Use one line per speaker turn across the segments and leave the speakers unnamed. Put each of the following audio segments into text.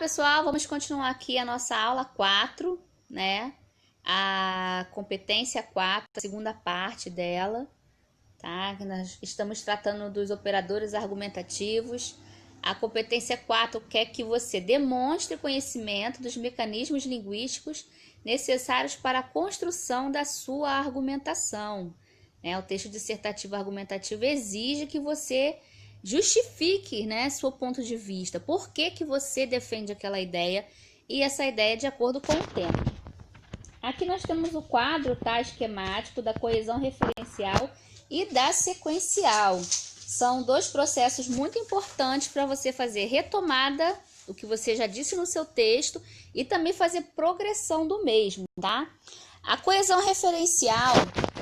pessoal, vamos continuar aqui a nossa aula 4, né? A competência 4, a segunda parte dela, tá? Nós estamos tratando dos operadores argumentativos. A competência 4 quer que você demonstre conhecimento dos mecanismos linguísticos necessários para a construção da sua argumentação, né? O texto dissertativo argumentativo exige que você justifique, né, seu ponto de vista, por que você defende aquela ideia e essa ideia de acordo com o tema. Aqui nós temos o quadro, tá, esquemático da coesão referencial e da sequencial. São dois processos muito importantes para você fazer retomada do que você já disse no seu texto e também fazer progressão do mesmo, tá? A coesão referencial,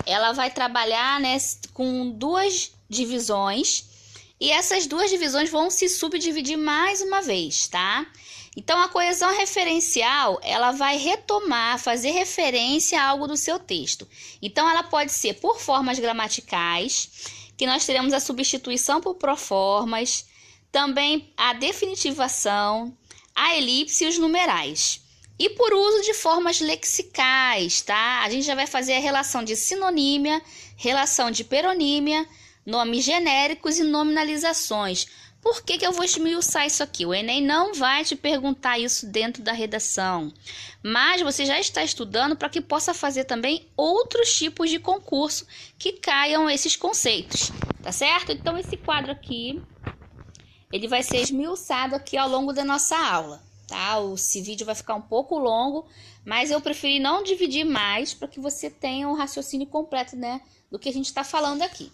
ela vai trabalhar, né, com duas divisões. E essas duas divisões vão se subdividir mais uma vez, tá? Então, a coesão referencial, ela vai retomar, fazer referência a algo do seu texto. Então, ela pode ser por formas gramaticais, que nós teremos a substituição por proformas, também a definitivação, a elipse e os numerais. E por uso de formas lexicais, tá? A gente já vai fazer a relação de sinonímia, relação de peronímia, nomes genéricos e nominalizações. Por que eu vou esmiuçar isso aqui? O Enem não vai te perguntar isso dentro da redação, mas você já está estudando para que possa fazer também outros tipos de concurso que caiam esses conceitos, tá certo? Então, esse quadro aqui, ele vai ser esmiuçado aqui ao longo da nossa aula, tá? Esse vídeo vai ficar um pouco longo, mas eu preferi não dividir mais para que você tenha um raciocínio completo, né, do que a gente está falando aqui.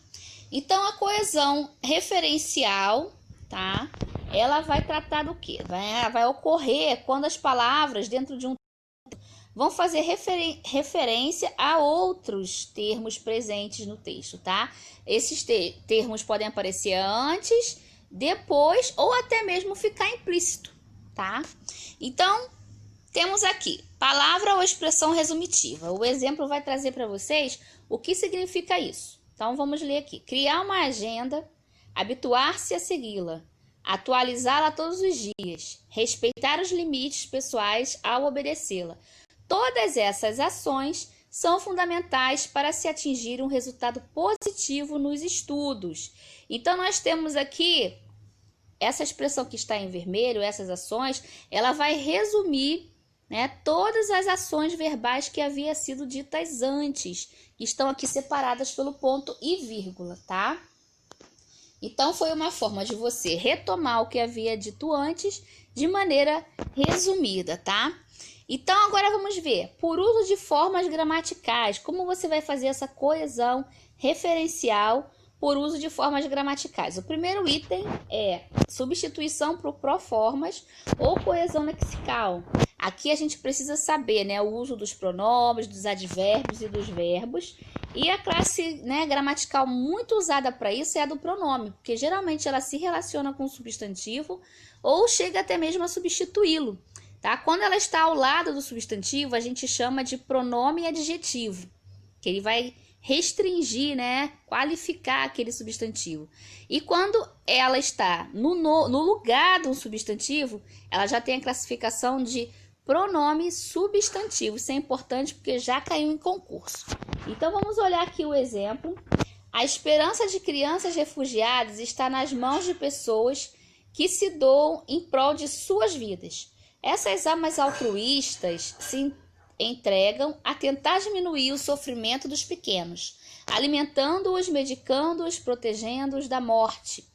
Então, a coesão referencial, tá? Ela vai tratar do quê? Vai ocorrer quando as palavras dentro de um vão fazer referência a outros termos presentes no texto, tá? Esses termos podem aparecer antes, depois ou até mesmo ficar implícito, tá? Então, temos aqui palavra ou expressão resumitiva. O exemplo vai trazer para vocês o que significa isso. Então, vamos ler aqui. Criar uma agenda, habituar-se a segui-la, atualizá-la todos os dias, respeitar os limites pessoais ao obedecê-la. Todas essas ações são fundamentais para se atingir um resultado positivo nos estudos. Então, nós temos aqui essa expressão que está em vermelho, essas ações, ela vai resumir, né, todas as ações verbais que haviam sido ditas antes, que estão aqui separadas pelo ponto e vírgula, tá? Então, foi uma forma de você retomar o que havia dito antes de maneira resumida, tá? Então, agora vamos ver, por uso de formas gramaticais, como você vai fazer essa coesão referencial por uso de formas gramaticais. O primeiro item é substituição por proformas ou coesão lexical. Aqui a gente precisa saber, né, o uso dos pronomes, dos advérbios e dos verbos. E a classe, né, gramatical muito usada para isso é a do pronome, porque geralmente ela se relaciona com o substantivo ou chega até mesmo a substituí-lo, tá? Quando ela está ao lado do substantivo, a gente chama de pronome adjetivo, que ele vai restringir, né, qualificar aquele substantivo. E quando ela está no lugar de um substantivo, ela já tem a classificação de pronome substantivo. Isso é importante porque já caiu em concurso. Então, vamos olhar aqui o exemplo. A esperança de crianças refugiadas está nas mãos de pessoas que se doam em prol de suas vidas. Essas almas altruístas se entregam a tentar diminuir o sofrimento dos pequenos, alimentando-os, medicando-os, protegendo-os da morte.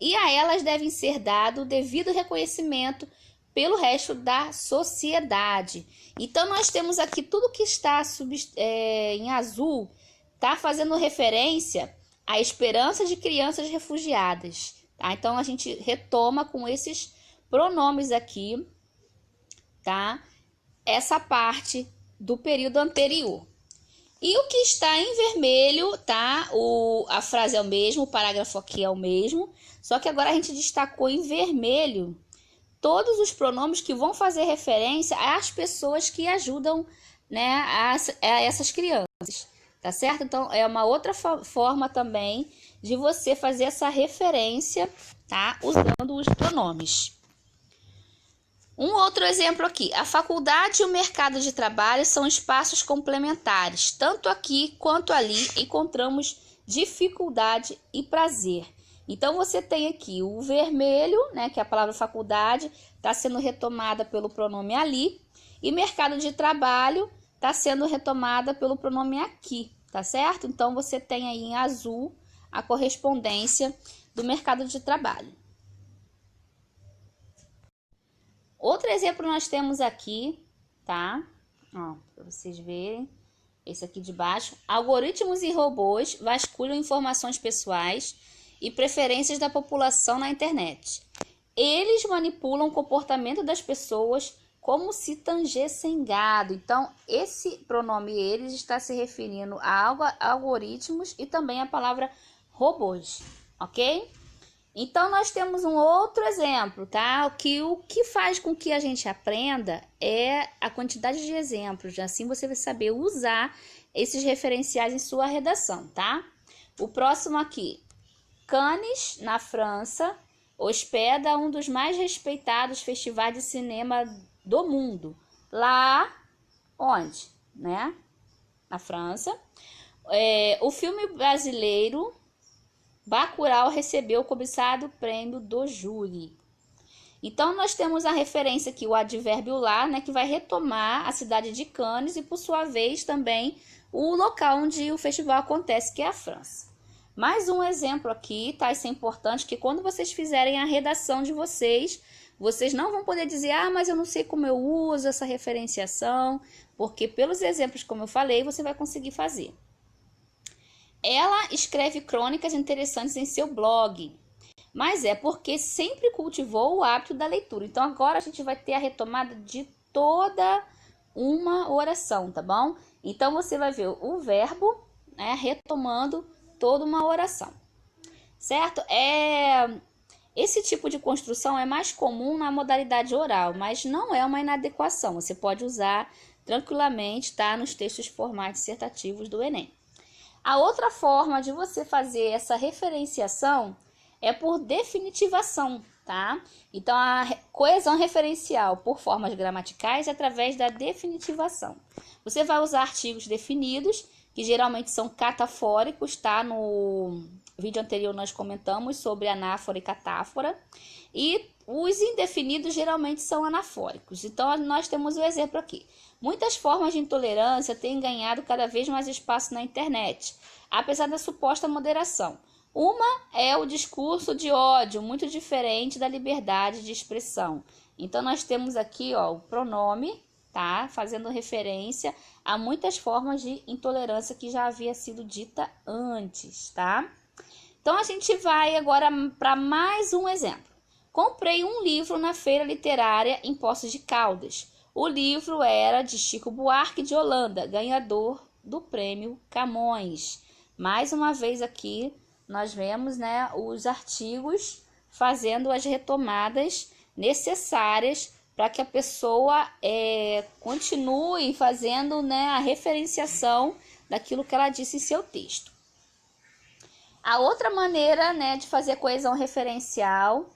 E a elas devem ser dado o devido reconhecimento pelo resto da sociedade. Então, nós temos aqui tudo que está em azul, está fazendo referência à esperança de crianças refugiadas. Tá? Então, a gente retoma com esses pronomes aqui, tá? Essa parte do período anterior. E o que está em vermelho, tá? A frase é o mesmo, o parágrafo aqui é o mesmo, só que agora a gente destacou em vermelho todos os pronomes que vão fazer referência às pessoas que ajudam, né, a essas crianças, tá certo? Então, é uma outra forma também de você fazer essa referência, tá? Usando os pronomes. Um outro exemplo aqui, a faculdade e o mercado de trabalho são espaços complementares. Tanto aqui quanto ali encontramos dificuldade e prazer. Então, você tem aqui o vermelho, né, que é a palavra faculdade, está sendo retomada pelo pronome ali. E mercado de trabalho está sendo retomada pelo pronome aqui, tá certo? Então, você tem aí em azul a correspondência do mercado de trabalho. Outro exemplo nós temos aqui, tá? Ó, para vocês verem, esse aqui de baixo. Algoritmos e robôs vasculham informações pessoais e preferências da população na internet. Eles manipulam o comportamento das pessoas como se tangessem gado. Então, esse pronome eles está se referindo a algoritmos e também a palavra robôs, ok? Então, nós temos um outro exemplo, tá? O que faz com que a gente aprenda é a quantidade de exemplos. Assim você vai saber usar esses referenciais em sua redação, tá? O próximo aqui. Cannes, na França, hospeda um dos mais respeitados festivais de cinema do mundo. Lá, onde? Né? Na França. O filme brasileiro Bacurau recebeu o cobiçado prêmio do júri. Então, nós temos a referência aqui, o advérbio lá, né, que vai retomar a cidade de Cannes e, por sua vez, também o local onde o festival acontece, que é a França. Mais um exemplo aqui, tá? Isso é importante, que quando vocês fizerem a redação de vocês, vocês não vão poder dizer, mas eu não sei como eu uso essa referenciação, porque pelos exemplos, como eu falei, você vai conseguir fazer. Ela escreve crônicas interessantes em seu blog, mas é porque sempre cultivou o hábito da leitura. Então, agora a gente vai ter a retomada de toda uma oração, tá bom? Então, você vai ver o verbo, né, retomando toda uma oração, certo? Esse tipo de construção é mais comum na modalidade oral, mas não é uma inadequação. Você pode usar tranquilamente, tá, nos textos formais dissertativos do Enem. A outra forma de você fazer essa referenciação é por definitivação, tá? Então, a coesão referencial por formas gramaticais é através da definitivação. Você vai usar artigos definidos, que geralmente são catafóricos, tá? No vídeo anterior nós comentamos sobre anáfora e catáfora. E os indefinidos geralmente são anafóricos. Então, nós temos o exemplo aqui. Muitas formas de intolerância têm ganhado cada vez mais espaço na internet, apesar da suposta moderação. Uma é o discurso de ódio, muito diferente da liberdade de expressão. Então, nós temos aqui, ó, o pronome, tá? Fazendo referência a muitas formas de intolerância que já havia sido dita antes, tá? Então, a gente vai agora para mais um exemplo. Comprei um livro na feira literária em Poços de Caldas. O livro era de Chico Buarque de Holanda, ganhador do prêmio Camões. Mais uma vez aqui nós vemos, né, os artigos fazendo as retomadas necessárias para que a pessoa continue fazendo, né, a referenciação daquilo que ela disse em seu texto. A outra maneira, né, de fazer coesão referencial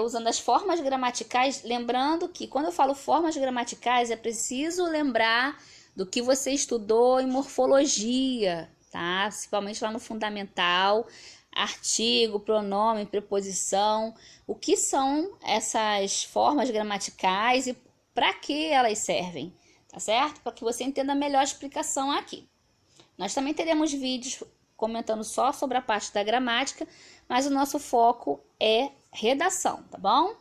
usando as formas gramaticais, lembrando que quando eu falo formas gramaticais é preciso lembrar do que você estudou em morfologia, tá? Principalmente lá no fundamental, artigo, pronome, preposição, o que são essas formas gramaticais e para que elas servem, tá certo? Para que você entenda melhor a explicação aqui. Nós também teremos vídeos comentando só sobre a parte da gramática, mas o nosso foco é redação, tá bom?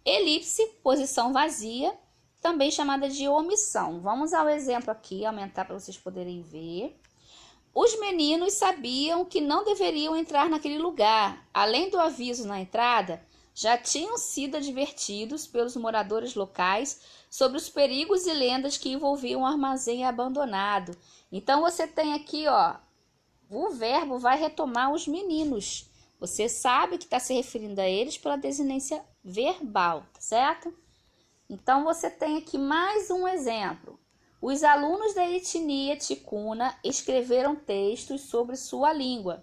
Elipse, posição vazia, também chamada de omissão. Vamos ao exemplo aqui, aumentar para vocês poderem ver. Os meninos sabiam que não deveriam entrar naquele lugar. Além do aviso na entrada, já tinham sido advertidos pelos moradores locais sobre os perigos e lendas que envolviam o armazém abandonado. Então, você tem aqui, ó, o verbo vai retomar os meninos. Você sabe que está se referindo a eles pela desinência verbal, tá certo? Então, você tem aqui mais um exemplo. Os alunos da etnia ticuna escreveram textos sobre sua língua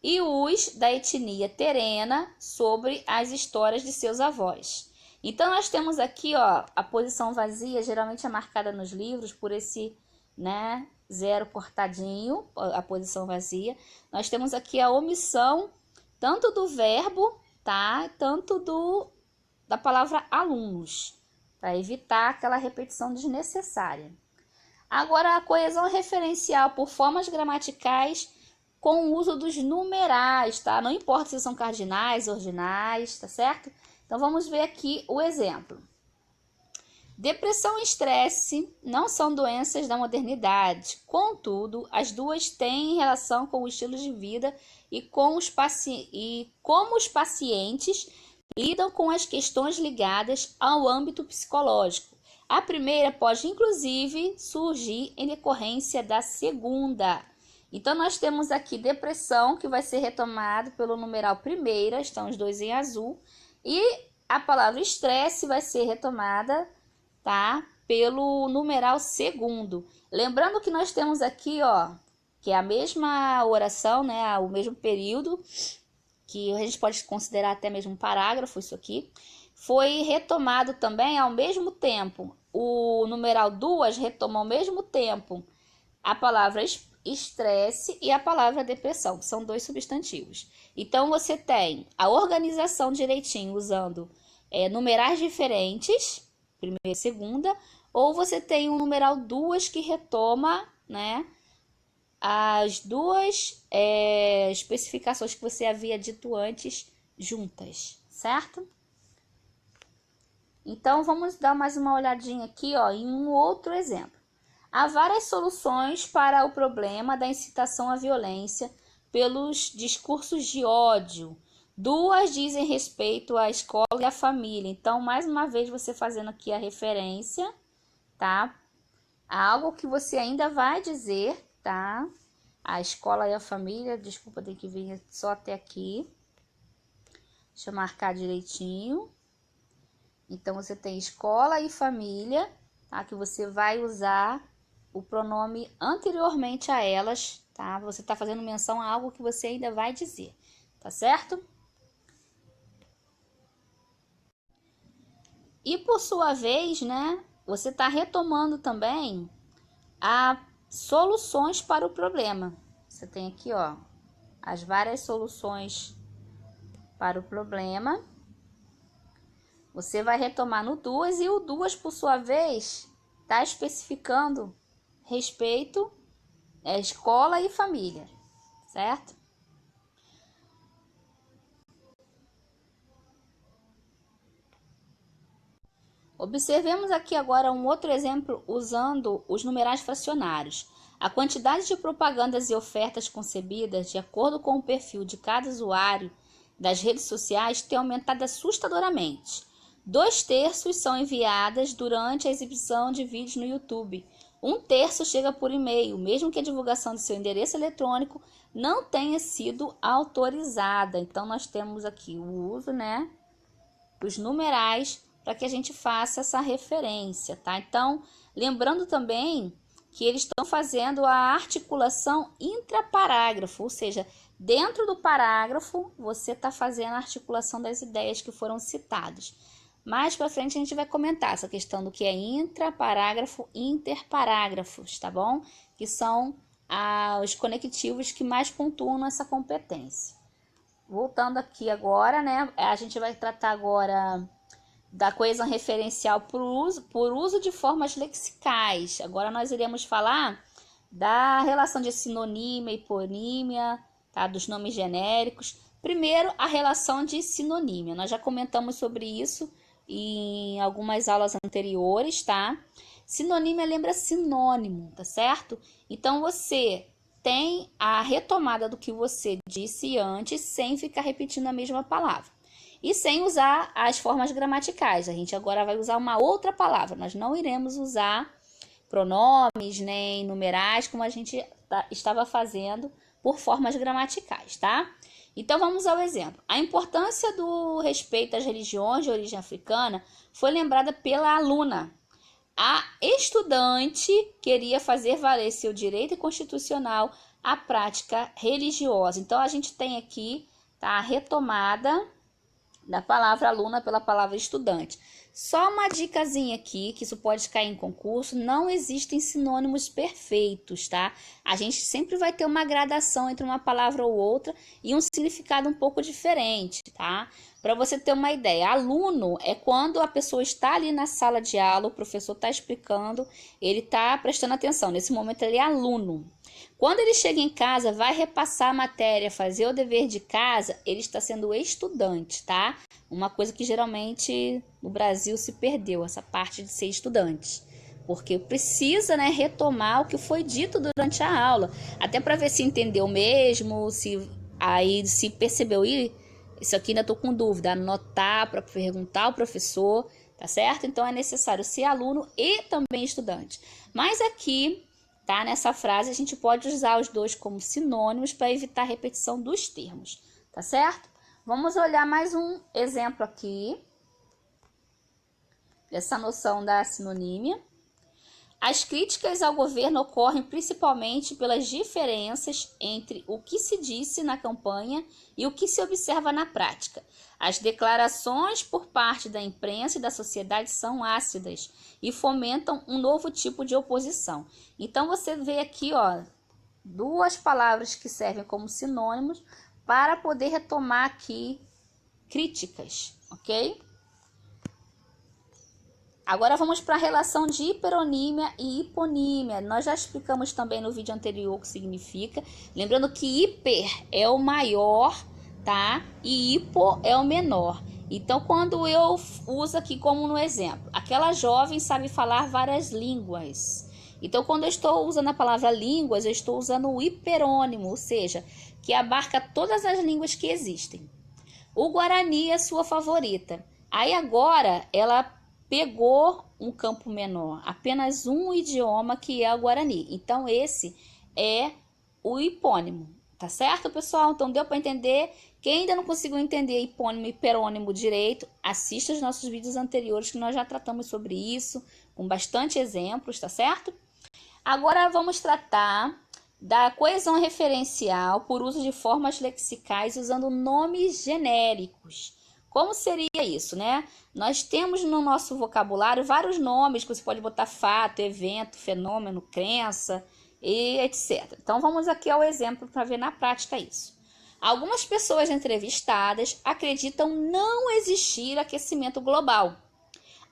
e os da etnia terena sobre as histórias de seus avós. Então, nós temos aqui, ó, a posição vazia, geralmente é marcada nos livros por esse, né, zero cortadinho, a posição vazia. Nós temos aqui a omissão tanto do verbo, tá, tanto da palavra alunos, para evitar aquela repetição desnecessária. Agora, a coesão referencial por formas gramaticais com o uso dos numerais, tá? Não importa se são cardinais, ordinais, tá certo? Então, vamos ver aqui o exemplo. Depressão e estresse não são doenças da modernidade. Contudo, as duas têm relação com o estilo de vida e como os pacientes lidam com as questões ligadas ao âmbito psicológico. A primeira pode, inclusive, surgir em decorrência da segunda. Então, nós temos aqui depressão, que vai ser retomado pelo numeral primeira, estão os dois em azul, e a palavra estresse vai ser retomada, tá, pelo numeral segundo. Lembrando que nós temos aqui, ó, que é a mesma oração, né, o mesmo período, que a gente pode considerar até mesmo um parágrafo, isso aqui, foi retomado também ao mesmo tempo. O numeral duas retoma ao mesmo tempo a palavra estresse e a palavra depressão, que são dois substantivos. Então, você tem a organização direitinho usando numerais diferentes, primeira e segunda, ou você tem um numeral duas que retoma, né, as duas especificações que você havia dito antes juntas, certo? Então, vamos dar mais uma olhadinha aqui, ó, em um outro exemplo. Há várias soluções para o problema da incitação à violência pelos discursos de ódio. Duas dizem respeito à escola e à família. Então, mais uma vez, você fazendo aqui a referência, tá? A algo que você ainda vai dizer, tá? A escola e a família, desculpa, tem que vir só até aqui. Deixa eu marcar direitinho. Então, você tem escola e família, tá? Que você vai usar o pronome anteriormente a elas, tá? Você tá fazendo menção a algo que você ainda vai dizer, tá certo? E por sua vez, né? Você tá retomando também a soluções para o problema. Você tem aqui, ó, as várias soluções para o problema. Você vai retomar no duas e o duas, por sua vez, está especificando respeito à escola e família, certo? Observemos aqui agora um outro exemplo usando os numerais fracionários. A quantidade de propagandas e ofertas concebidas de acordo com o perfil de cada usuário das redes sociais tem aumentado assustadoramente. 2/3 são enviadas durante a exibição de vídeos no YouTube. 1/3 chega por e-mail, mesmo que a divulgação de seu endereço eletrônico não tenha sido autorizada. Então, nós temos aqui o uso, né, dos numerais para que a gente faça essa referência, tá? Então, lembrando também que eles estão fazendo a articulação intraparágrafo, ou seja, dentro do parágrafo você está fazendo a articulação das ideias que foram citadas. Mais para frente a gente vai comentar essa questão do que é intraparágrafo e interparágrafos, tá bom? Que são os conectivos que mais pontuam nessa competência. Voltando aqui agora, né? A gente vai tratar agora da coesão referencial por uso de formas lexicais. Agora nós iremos falar da relação de sinonímia, hiponímia, tá? Dos nomes genéricos. Primeiro, a relação de sinonímia. Nós já comentamos sobre isso em algumas aulas anteriores, tá? Sinonímia lembra sinônimo, tá certo? Então, você tem a retomada do que você disse antes, sem ficar repetindo a mesma palavra. E sem usar as formas gramaticais. A gente agora vai usar uma outra palavra. Nós não iremos usar pronomes, nem numerais, como a gente estava fazendo por formas gramaticais, tá? Então, vamos ao exemplo. A importância do respeito às religiões de origem africana foi lembrada pela aluna. A estudante queria fazer valer seu direito constitucional à prática religiosa. Então, a gente tem aqui, tá, a retomada da palavra aluna pela palavra estudante. Só uma dicasinha aqui, que isso pode cair em concurso, não existem sinônimos perfeitos, tá? A gente sempre vai ter uma gradação entre uma palavra ou outra e um significado um pouco diferente, tá? Para você ter uma ideia, aluno é quando a pessoa está ali na sala de aula, o professor está explicando, ele está prestando atenção, nesse momento ele é aluno. Quando ele chega em casa, vai repassar a matéria, fazer o dever de casa, ele está sendo estudante, tá? Uma coisa que geralmente no Brasil se perdeu, essa parte de ser estudante. Porque precisa, né, retomar o que foi dito durante a aula, até para ver se entendeu mesmo, se percebeu, isso aqui ainda estou com dúvida, anotar para perguntar ao professor, tá certo? Então é necessário ser aluno e também estudante. Mas aqui, tá, nessa frase a gente pode usar os dois como sinônimos para evitar a repetição dos termos, tá certo? Vamos olhar mais um exemplo aqui, dessa noção da sinonímia. As críticas ao governo ocorrem principalmente pelas diferenças entre o que se disse na campanha e o que se observa na prática. As declarações por parte da imprensa e da sociedade são ácidas e fomentam um novo tipo de oposição. Então você vê aqui, ó, duas palavras que servem como sinônimos para poder retomar aqui críticas, ok? Agora vamos para a relação de hiperonímia e hiponímia. Nós já explicamos também no vídeo anterior o que significa. Lembrando que hiper é o maior, tá? E hipo é o menor. Então, quando eu uso aqui como no exemplo, aquela jovem sabe falar várias línguas. Então, quando eu estou usando a palavra línguas, eu estou usando o hiperônimo, ou seja, que abarca todas as línguas que existem. O Guarani é sua favorita. Aí agora ela pegou um campo menor, apenas um idioma, que é o Guarani. Então esse é o hipônimo, tá certo, pessoal? Então deu para entender? Quem ainda não conseguiu entender hipônimo e hiperônimo direito, assista os nossos vídeos anteriores que nós já tratamos sobre isso, com bastante exemplos, tá certo? Agora vamos tratar da coesão referencial por uso de formas lexicais usando nomes genéricos. Como seria isso, né? Nós temos no nosso vocabulário vários nomes que você pode botar fato, evento, fenômeno, crença e etc. Então vamos aqui ao exemplo para ver na prática isso. Algumas pessoas entrevistadas acreditam não existir aquecimento global.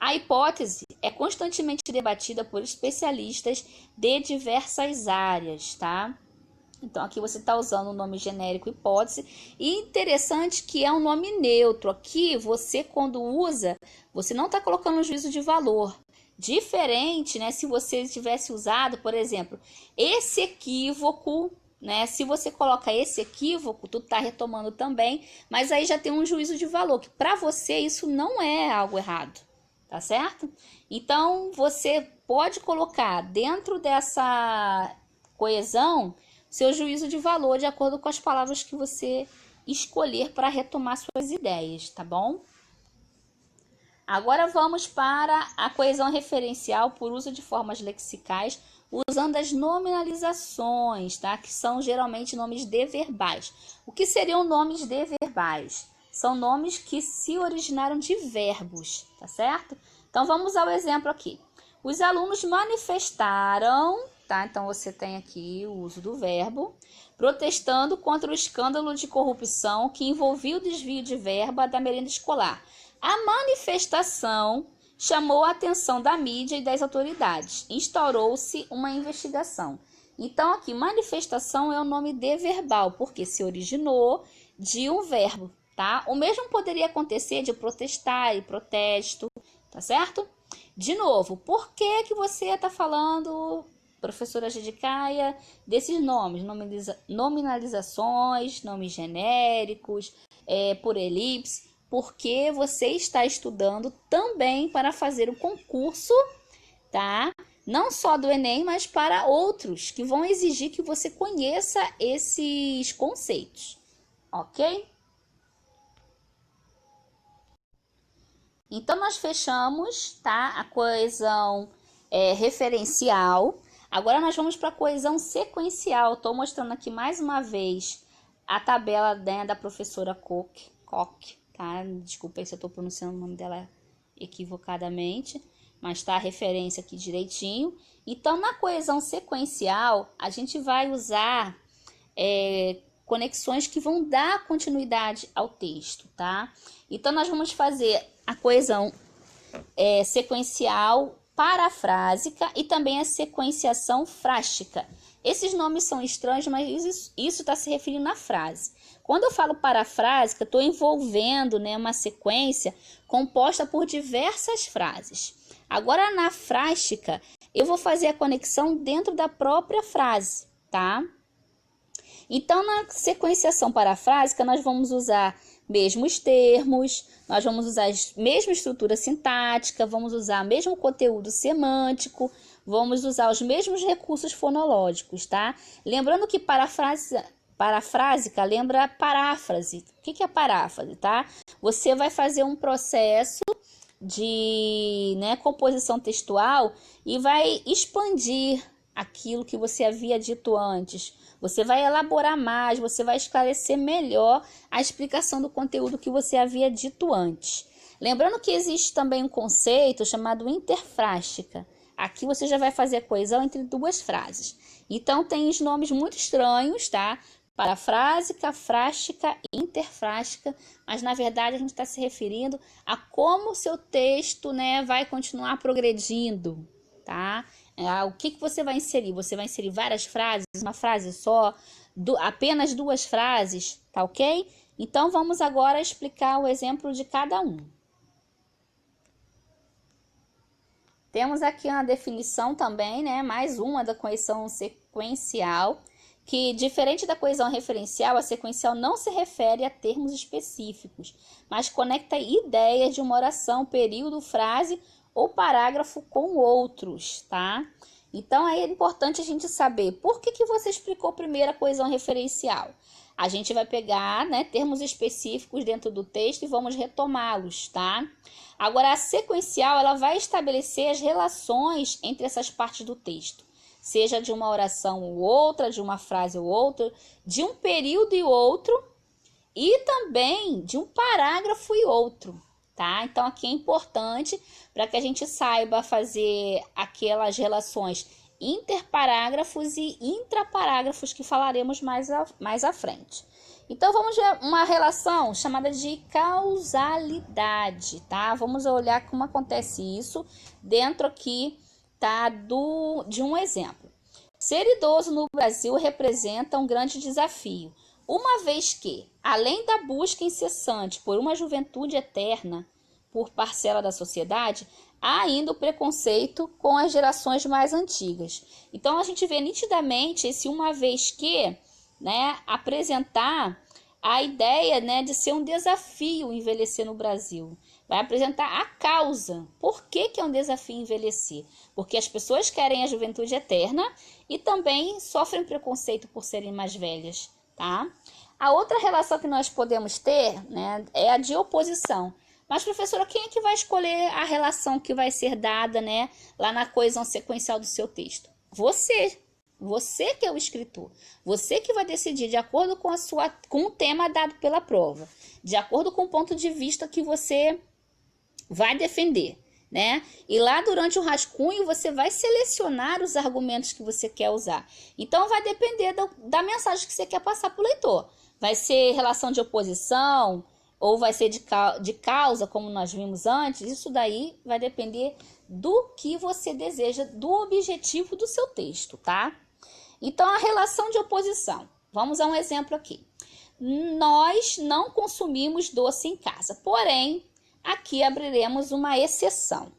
A hipótese é constantemente debatida por especialistas de diversas áreas, tá? Então, aqui você está usando o nome genérico hipótese. E interessante que é um nome neutro. Aqui, você, quando usa, você não está colocando um juízo de valor. Diferente, né? Se você tivesse usado, por exemplo, esse equívoco, né? Se você coloca esse equívoco, tu está retomando também, mas aí já tem um juízo de valor, que para você isso não é algo errado, tá certo? Então, você pode colocar dentro dessa coesão seu juízo de valor de acordo com as palavras que você escolher para retomar suas ideias, tá bom? Agora vamos para a coesão referencial por uso de formas lexicais, usando as nominalizações, tá? Que são geralmente nomes deverbais. O que seriam nomes deverbais? São nomes que se originaram de verbos, tá certo? Então vamos ao exemplo aqui. Os alunos manifestaram, tá? Então você tem aqui o uso do verbo, protestando contra o escândalo de corrupção que envolvia o desvio de verba da merenda escolar. A manifestação chamou a atenção da mídia e das autoridades. Instaurou-se uma investigação. Então aqui, manifestação é o nome deverbal, porque se originou de um verbo, tá? O mesmo poderia acontecer de protestar e protesto, tá certo? De novo, por que você está falando, professora Jedicaia, desses nomes? Nominalizações, nomes genéricos, por elipse, porque você está estudando também para fazer um concurso, tá? Não só do Enem, mas para outros que vão exigir que você conheça esses conceitos, ok? Então, nós fechamos, tá? A coesão referencial. Agora, nós vamos para a coesão sequencial. Estou mostrando aqui mais uma vez a tabela, né, da professora Koch, tá? Desculpa aí se eu estou pronunciando o nome dela equivocadamente, mas tá a referência aqui direitinho. Então, na coesão sequencial, a gente vai usar conexões que vão dar continuidade ao texto, tá? Então, nós vamos fazer a coesão sequencial parafrásica e também a sequenciação frástica. Esses nomes são estranhos, mas isso está se referindo à frase. Quando eu falo parafrásica, estou envolvendo, né, uma sequência composta por diversas frases. Agora, na frástica, eu vou fazer a conexão dentro da própria frase, tá? Então, na sequenciação parafrásica, nós vamos usar mesmos termos, nós vamos usar a mesma estrutura sintática, vamos usar o mesmo conteúdo semântico, vamos usar os mesmos recursos fonológicos, tá? Lembrando que parafrásica lembra paráfrase. O que é paráfrase, tá? Você vai fazer um processo de composição textual e vai expandir aquilo que você havia dito antes. Você vai elaborar mais, você vai esclarecer melhor a explicação do conteúdo que você havia dito antes. Lembrando que existe também um conceito chamado interfrástica. Aqui você já vai fazer a coesão entre duas frases. Então, tem os nomes muito estranhos, tá? Parafrásica, frástica e interfrástica, mas na verdade a gente está se referindo a como o seu texto, vai continuar progredindo, tá? O que você vai inserir? Você vai inserir várias frases, uma frase só, apenas duas frases, tá ok? Então, vamos agora explicar o exemplo de cada um. Temos aqui uma definição também, mais uma da coesão sequencial, que, diferente da coesão referencial, a sequencial não se refere a termos específicos, mas conecta ideias de uma oração, período, frase ou parágrafo com outros, tá? Então, aí é importante a gente saber por que você explicou primeiro a coesão referencial. A gente vai pegar, termos específicos dentro do texto e vamos retomá-los, tá? Agora, a sequencial, ela vai estabelecer as relações entre essas partes do texto, seja de uma oração ou outra, de uma frase ou outra, de um período e outro, e também de um parágrafo e outro, tá? Então, aqui é importante para que a gente saiba fazer aquelas relações interparágrafos e intraparágrafos que falaremos mais à frente. Então, vamos ver uma relação chamada de causalidade, tá? Vamos olhar como acontece isso dentro aqui, tá? De um exemplo. Ser idoso no Brasil representa um grande desafio, uma vez que, além da busca incessante por uma juventude eterna por parcela da sociedade, há ainda o preconceito com as gerações mais antigas. Então, a gente vê nitidamente esse uma vez que, apresentar a ideia, de ser um desafio envelhecer no Brasil. Vai apresentar a causa. Por que é um desafio envelhecer? Porque as pessoas querem a juventude eterna e também sofrem preconceito por serem mais velhas, tá? A outra relação que nós podemos ter, é a de oposição. Mas, professora, quem é que vai escolher a relação que vai ser dada, lá na coesão sequencial do seu texto? Você. Você que é o escritor. Você que vai decidir de acordo com o tema dado pela prova, de acordo com o ponto de vista que você vai defender, E lá durante o rascunho você vai selecionar os argumentos que você quer usar. Então, vai depender da mensagem que você quer passar para o leitor. Vai ser relação de oposição, ou vai ser de causa, como nós vimos antes. Isso daí vai depender do que você deseja, do objetivo do seu texto, tá? Então, a relação de oposição. Vamos a um exemplo aqui. Nós não consumimos doce em casa, porém, aqui abriremos uma exceção.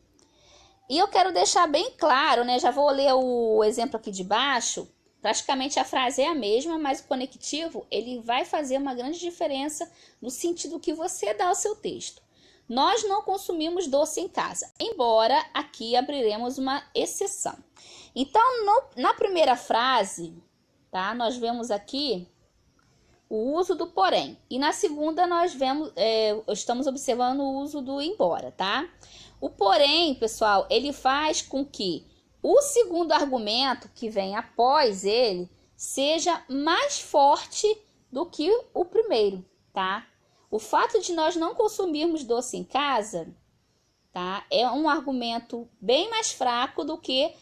E eu quero deixar bem claro, já vou ler o exemplo aqui de baixo. Praticamente a frase é a mesma, mas o conectivo ele vai fazer uma grande diferença no sentido que você dá ao seu texto. Nós não consumimos doce em casa, embora aqui abriremos uma exceção. Então, na primeira frase, tá, nós vemos aqui o uso do porém. E na segunda nós estamos observando o uso do embora, tá? O porém, pessoal, ele faz com que o segundo argumento que vem após ele seja mais forte do que o primeiro, tá? O fato de nós não consumirmos doce em casa, tá? É um argumento bem mais fraco do que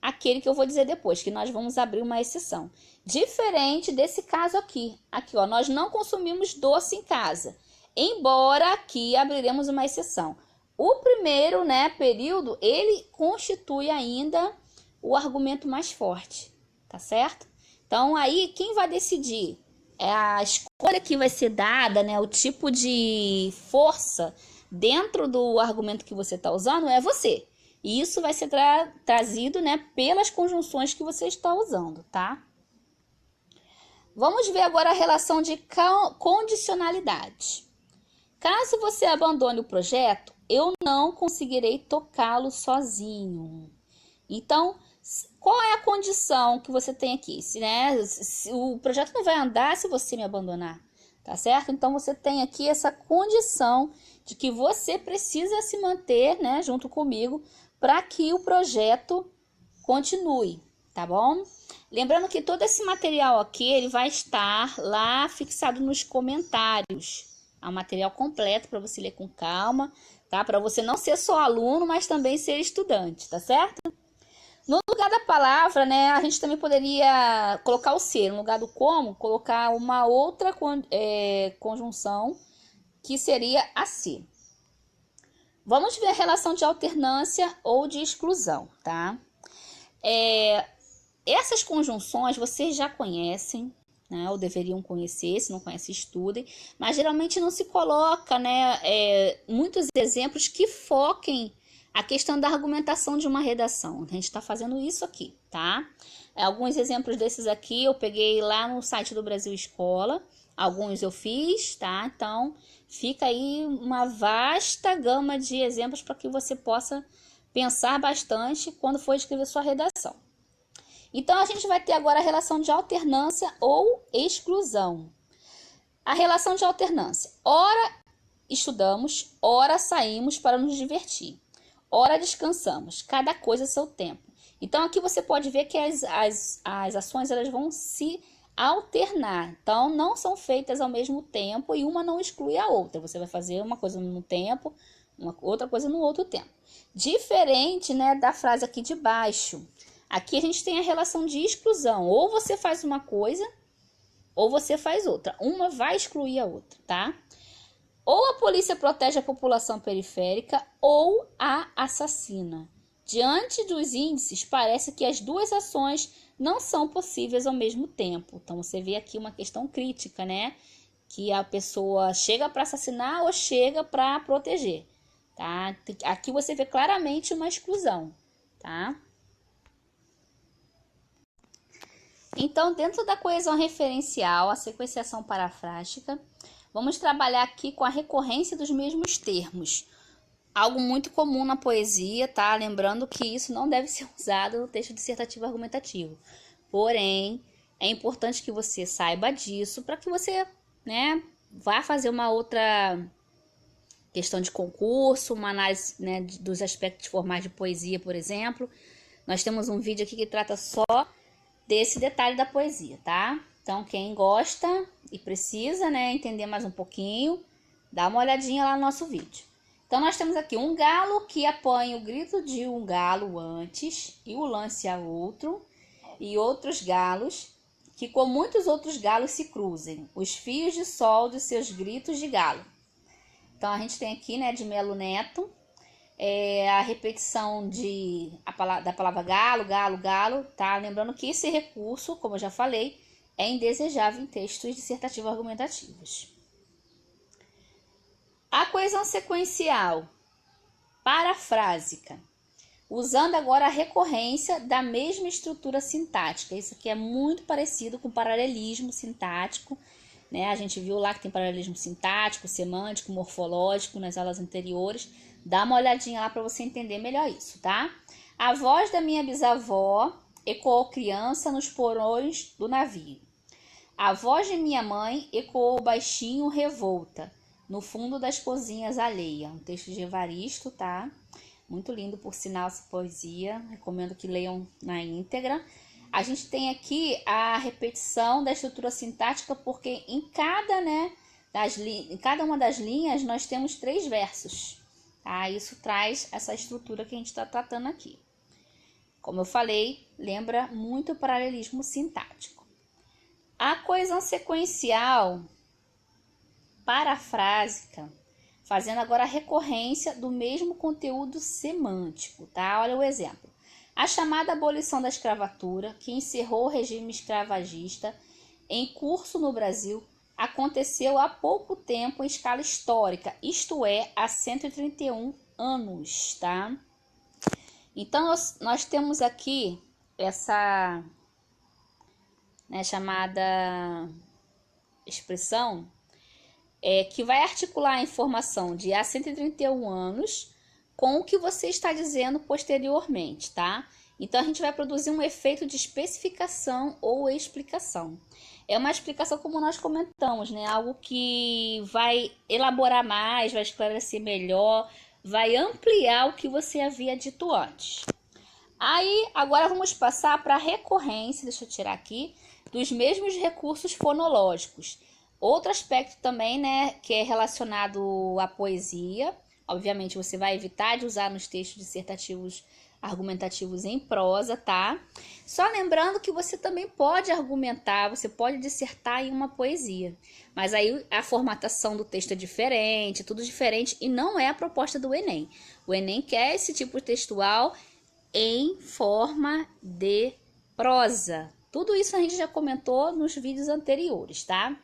aquele que eu vou dizer depois, que nós vamos abrir uma exceção. Diferente desse caso aqui. Aqui, ó, nós não consumimos doce em casa. Embora aqui abriremos uma exceção. O primeiro, né, período, ele constitui ainda o argumento mais forte, tá certo? Então, aí, quem vai decidir é a escolha que vai ser dada, né, o tipo de força dentro do argumento que você está usando é você. E isso vai ser trazido, né, pelas conjunções que você está usando, tá? Vamos ver agora a relação de condicionalidade. Caso você abandone o projeto, eu não conseguirei tocá-lo sozinho. Então, qual é a condição que você tem aqui? Se o projeto não vai andar se você me abandonar, tá certo? Então, você tem aqui essa condição de que você precisa se manter, né, junto comigo para que o projeto continue, tá bom? Lembrando que todo esse material aqui, ele vai estar lá fixado nos comentários. É um material completo para você ler com calma, tá? Para você não ser só aluno, mas também ser estudante, tá certo? No lugar da palavra, né, a gente também poderia colocar o ser. No lugar do como, colocar uma outra conjunção, que seria a se. Vamos ver a relação de alternância ou de exclusão, tá? Essas conjunções vocês já conhecem, né, ou deveriam conhecer, se não conhecem, estudem, mas geralmente não se coloca, né, muitos exemplos que foquem a questão da argumentação de uma redação. A gente está fazendo isso aqui, tá? Alguns exemplos desses aqui eu peguei lá no site do Brasil Escola, alguns eu fiz, tá? Então, fica aí uma vasta gama de exemplos para que você possa pensar bastante quando for escrever sua redação. Então, a gente vai ter agora a relação de alternância ou exclusão. A relação de alternância. Ora estudamos, ora saímos para nos divertir. Ora descansamos. Cada coisa a seu tempo. Então, aqui você pode ver que as ações elas vão se alternar. Então, não são feitas ao mesmo tempo e uma não exclui a outra. Você vai fazer uma coisa num tempo, outra coisa no outro tempo. Diferente, né, da frase aqui de baixo. Aqui a gente tem a relação de exclusão. Ou você faz uma coisa, ou você faz outra. Uma vai excluir a outra, tá? Ou a polícia protege a população periférica, ou a assassina. Diante dos índices, parece que as duas ações não são possíveis ao mesmo tempo. Então, você vê aqui uma questão crítica, né? Que a pessoa chega para assassinar ou chega para proteger, tá? Aqui você vê claramente uma exclusão, tá? Então, dentro da coesão referencial, a sequenciação parafrástica, vamos trabalhar aqui com a recorrência dos mesmos termos. Algo muito comum na poesia, tá? Lembrando que isso não deve ser usado no texto dissertativo argumentativo. Porém, é importante que você saiba disso para que você, né, vá fazer uma outra questão de concurso, uma análise, né, dos aspectos formais de poesia, por exemplo. Nós temos um vídeo aqui que trata só desse detalhe da poesia, tá? Então, quem gosta e precisa, né, entender mais um pouquinho, dá uma olhadinha lá no nosso vídeo. Então, nós temos aqui um galo que apanha o grito de um galo antes e o lance a outro, e outros galos que com muitos outros galos se cruzem, os fios de sol de seus gritos de galo. Então, a gente tem aqui, né, de Melo Neto, a repetição da palavra galo, galo, galo, tá? Lembrando que esse recurso, como eu já falei, é indesejável em textos dissertativos argumentativos. A coesão sequencial parafrásica, usando agora a recorrência da mesma estrutura sintática. Isso aqui é muito parecido com paralelismo sintático, né? A gente viu lá que tem paralelismo sintático, semântico, morfológico nas aulas anteriores. Dá uma olhadinha lá para você entender melhor isso, tá? A voz da minha bisavó ecoou criança nos porões do navio. A voz de minha mãe ecoou baixinho revolta no fundo das cozinhas alheia. Um texto de Evaristo, tá? Muito lindo, por sinal, essa poesia. Recomendo que leiam na íntegra. A gente tem aqui a repetição da estrutura sintática, porque em cada, né, em cada uma das linhas nós temos 3 versos, tá? Isso traz essa estrutura que a gente está tratando aqui. Como eu falei, lembra muito o paralelismo sintático. A coesão sequencial parafrásica, fazendo agora a recorrência do mesmo conteúdo semântico, tá? Olha o exemplo. A chamada abolição da escravatura, que encerrou o regime escravagista em curso no Brasil, aconteceu há pouco tempo em escala histórica, isto é, há 131 anos, tá? Então, nós temos aqui essa, né, chamada expressão que vai articular a informação de há 131 anos com o que você está dizendo posteriormente, tá? Então, a gente vai produzir um efeito de especificação ou explicação. É uma explicação como nós comentamos, né? Algo que vai elaborar mais, vai esclarecer melhor, vai ampliar o que você havia dito antes. Aí, agora vamos passar para a recorrência, deixa eu tirar aqui, dos mesmos recursos fonológicos. Outro aspecto também, né, que é relacionado à poesia. Obviamente, você vai evitar de usar nos textos dissertativos argumentativos em prosa, tá? Só lembrando que você também pode argumentar, você pode dissertar em uma poesia. Mas aí a formatação do texto é diferente, tudo diferente, e não é a proposta do Enem. O Enem quer esse tipo textual em forma de prosa. Tudo isso a gente já comentou nos vídeos anteriores, tá?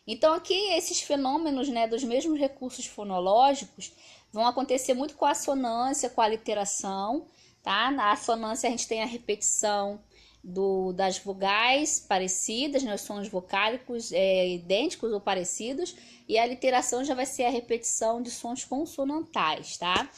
Então aqui esses fenômenos, né, dos mesmos recursos fonológicos vão acontecer muito com a assonância, com a aliteração, tá? Na assonância a gente tem a repetição das vogais parecidas, né, os sons vocálicos idênticos ou parecidos, e a aliteração já vai ser a repetição de sons consonantais, tá?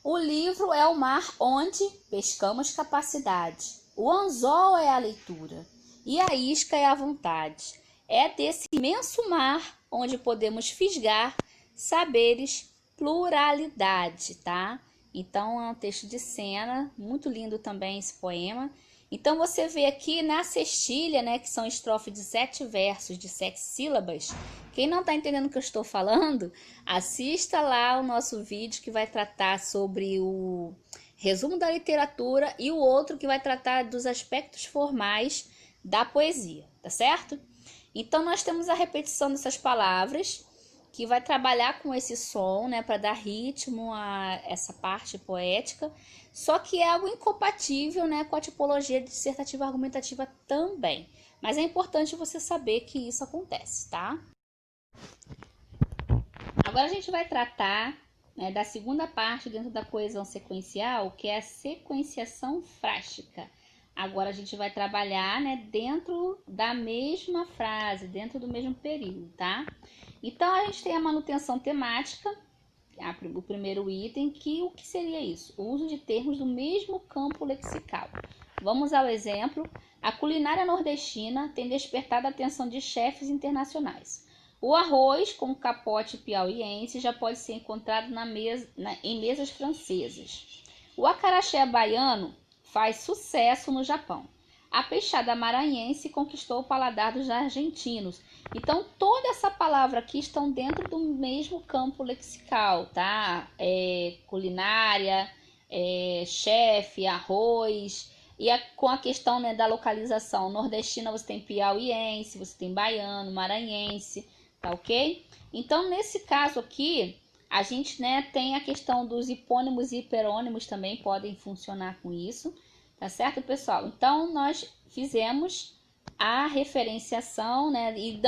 O livro é o mar onde pescamos capacidade. O anzol é a leitura e a isca é a vontade. É desse imenso mar onde podemos fisgar saberes, pluralidade, tá? Então é um texto de cena, muito lindo também esse poema. Então você vê aqui na cestilha, né, que são estrofes de 7 versos, de 7 sílabas. Quem não está entendendo o que eu estou falando, assista lá o nosso vídeo que vai tratar sobre o resumo da literatura e o outro que vai tratar dos aspectos formais da poesia, tá certo? Então nós temos a repetição dessas palavras, que vai trabalhar com esse som, né, para dar ritmo a essa parte poética, só que é algo incompatível, né, com a tipologia dissertativa argumentativa também. Mas é importante você saber que isso acontece, tá? Agora a gente vai tratar, né, da segunda parte dentro da coesão sequencial, que é a sequenciação frástica. Agora a gente vai trabalhar, né, dentro da mesma frase, dentro do mesmo período, tá? Então a gente tem a manutenção temática, o primeiro item, o que seria isso? O uso de termos do mesmo campo lexical. Vamos ao exemplo. A culinária nordestina tem despertado a atenção de chefes internacionais. O arroz com capote piauiense já pode ser encontrado em mesas francesas. O acarajé baiano faz sucesso no Japão. A peixada maranhense conquistou o paladar dos argentinos. Então, toda essa palavra aqui estão dentro do mesmo campo lexical, tá? Culinária, chefe, arroz. E com a questão, né, da localização nordestina, você tem piauiense, você tem baiano, maranhense, tá ok? Então, nesse caso aqui, a gente, né, tem a questão dos hipônimos e hiperônimos também podem funcionar com isso, tá certo, pessoal? Então, nós fizemos a referenciação, né, e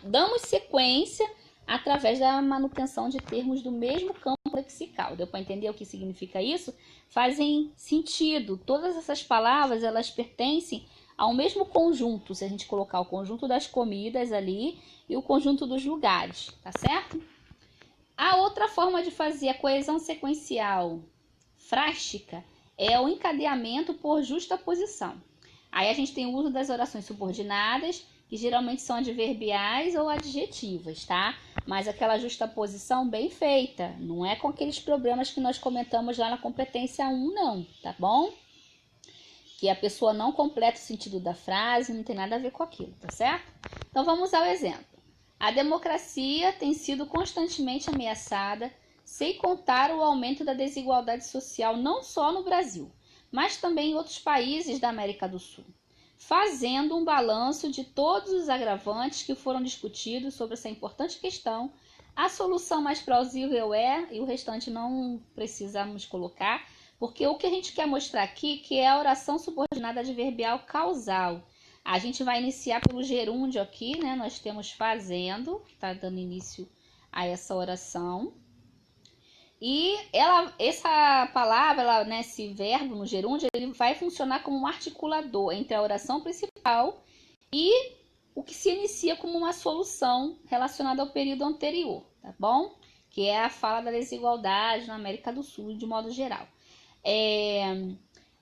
damos sequência através da manutenção de termos do mesmo campo lexical. Deu para entender o que significa isso? Fazem sentido. Todas essas palavras, elas pertencem ao mesmo conjunto, se a gente colocar o conjunto das comidas ali e o conjunto dos lugares, tá certo? A outra forma de fazer a coesão sequencial frástica é o encadeamento por justaposição. Aí a gente tem o uso das orações subordinadas, que geralmente são adverbiais ou adjetivas, tá? Mas aquela justaposição bem feita, não é com aqueles problemas que nós comentamos lá na competência 1, não, tá bom? Que a pessoa não completa o sentido da frase, não tem nada a ver com aquilo, tá certo? Então vamos ao exemplo. A democracia tem sido constantemente ameaçada, sem contar o aumento da desigualdade social não só no Brasil, mas também em outros países da América do Sul. Fazendo um balanço de todos os agravantes que foram discutidos sobre essa importante questão, a solução mais plausível e o restante não precisamos colocar, porque o que a gente quer mostrar aqui que é a oração subordinada adverbial causal. A gente vai iniciar pelo gerúndio aqui, né? Nós temos fazendo, tá dando início a essa oração. E essa palavra, né, esse verbo no gerúndio, ele vai funcionar como um articulador entre a oração principal e o que se inicia como uma solução relacionada ao período anterior, tá bom? Que é a fala da desigualdade na América do Sul, de modo geral.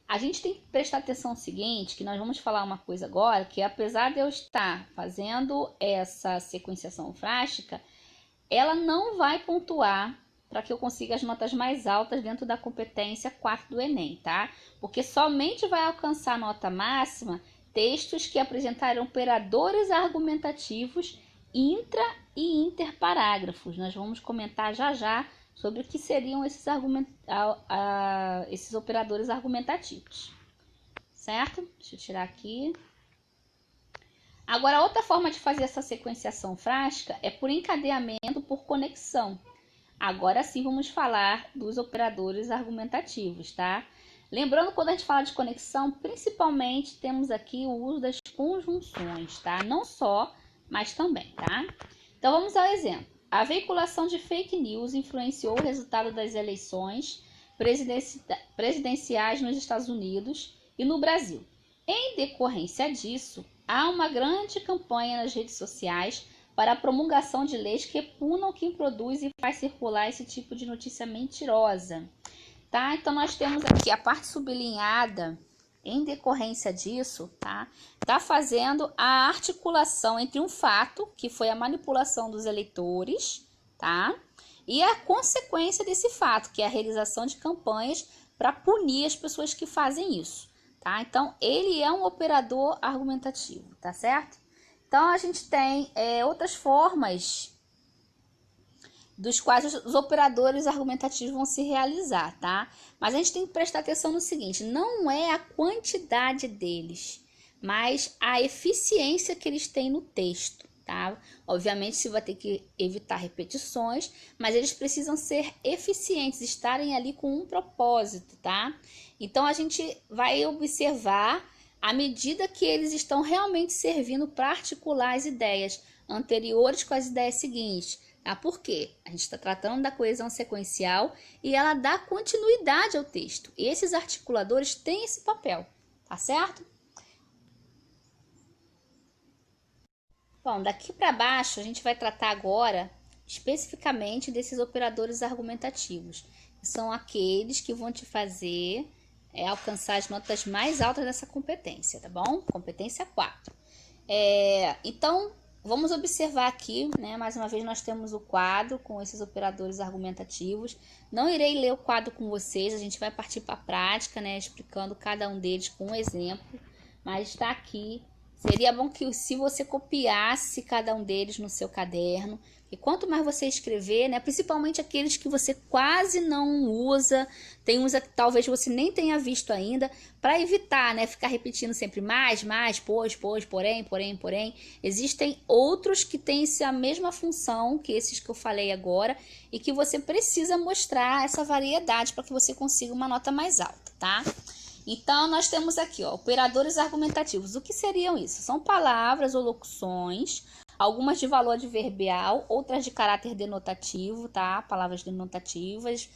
A gente tem que prestar atenção no seguinte, que nós vamos falar uma coisa agora, que apesar de eu estar fazendo essa sequenciação frástica, ela não vai pontuar para que eu consiga as notas mais altas dentro da competência 4 do Enem, tá? Porque somente vai alcançar a nota máxima textos que apresentarão operadores argumentativos intra- e interparágrafos. Nós vamos comentar já sobre o que seriam esses operadores argumentativos, certo? Deixa eu tirar aqui. Agora, outra forma de fazer essa sequenciação frástica é por encadeamento por conexão. Agora sim vamos falar dos operadores argumentativos, tá? Lembrando, quando a gente fala de conexão, principalmente temos aqui o uso das conjunções, tá? Não só, mas também, tá? Então vamos ao exemplo. A veiculação de fake news influenciou o resultado das eleições presidenciais nos Estados Unidos e no Brasil. Em decorrência disso, há uma grande campanha nas redes sociais para a promulgação de leis que punam quem produz e faz circular esse tipo de notícia mentirosa. Tá? Então, nós temos aqui a parte sublinhada, em decorrência disso, tá fazendo a articulação entre um fato, que foi a manipulação dos eleitores, tá? E a consequência desse fato, que é a realização de campanhas para punir as pessoas que fazem isso, tá? Então, ele é um operador argumentativo, tá certo? Então, a gente tem outras formas dos quais os operadores argumentativos vão se realizar, tá? Mas a gente tem que prestar atenção no seguinte, não é a quantidade deles, mas a eficiência que eles têm no texto, tá? Obviamente, você vai ter que evitar repetições, mas eles precisam ser eficientes, estarem ali com um propósito, tá? Então, a gente vai observar à medida que eles estão realmente servindo para articular as ideias anteriores com as ideias seguintes. Por quê? A gente está tratando da coesão sequencial e ela dá continuidade ao texto. E esses articuladores têm esse papel, tá certo? Bom, daqui para baixo a gente vai tratar agora especificamente desses operadores argumentativos, que são aqueles que vão te fazer alcançar as notas mais altas dessa competência, tá bom? Competência 4. Então, vamos observar aqui, né? Mais uma vez nós temos o quadro com esses operadores argumentativos. Não irei ler o quadro com vocês, a gente vai partir para a prática, né? Explicando cada um deles com um exemplo, mas está aqui. Seria bom que se você copiasse cada um deles no seu caderno, e quanto mais você escrever, né, principalmente aqueles que você quase não usa, tem uns que talvez você nem tenha visto ainda, para evitar, né, ficar repetindo sempre mais, pois, porém. Existem outros que têm a mesma função que esses que eu falei agora e que você precisa mostrar essa variedade para que você consiga uma nota mais alta, tá? Então, nós temos aqui, operadores argumentativos. O que seriam isso? São palavras ou locuções, algumas de valor adverbial, outras de caráter denotativo, tá? Palavras denotativas.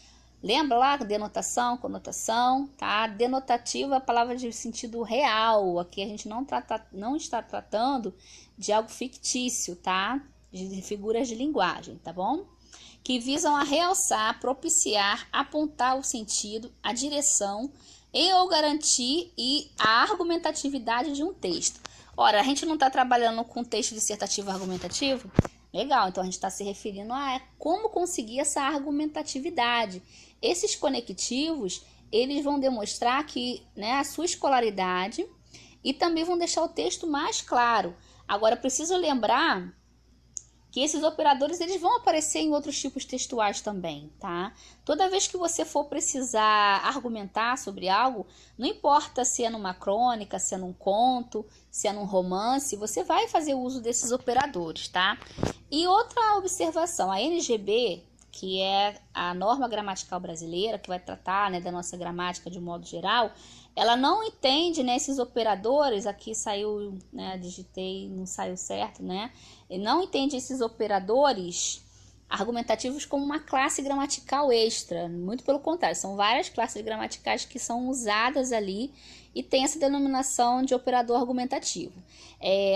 Lembra lá? Denotação, conotação, tá? Denotativa é a palavra de sentido real. Aqui a gente não está tratando de algo fictício, tá? De figuras de linguagem, tá bom? Que visam a realçar, propiciar, apontar o sentido, a direção ou garantir a argumentatividade de um texto. Ora, a gente não está trabalhando com texto dissertativo argumentativo? Legal, então a gente está se referindo a como conseguir essa argumentatividade. Esses conectivos, eles vão demonstrar que, né, a sua escolaridade e também vão deixar o texto mais claro. Agora, preciso lembrar que esses operadores eles vão aparecer em outros tipos textuais também, tá? Toda vez que você for precisar argumentar sobre algo, não importa se é numa crônica, se é num conto, se é num romance, você vai fazer uso desses operadores, tá? E outra observação, a NGB, que é a norma gramatical brasileira, que vai tratar, né, da nossa gramática de um modo geral, ela não entende, né, esses operadores, aqui saiu, né, digitei, não saiu certo, né, ele não entende esses operadores argumentativos como uma classe gramatical extra, muito pelo contrário, são várias classes gramaticais que são usadas ali e tem essa denominação de operador argumentativo.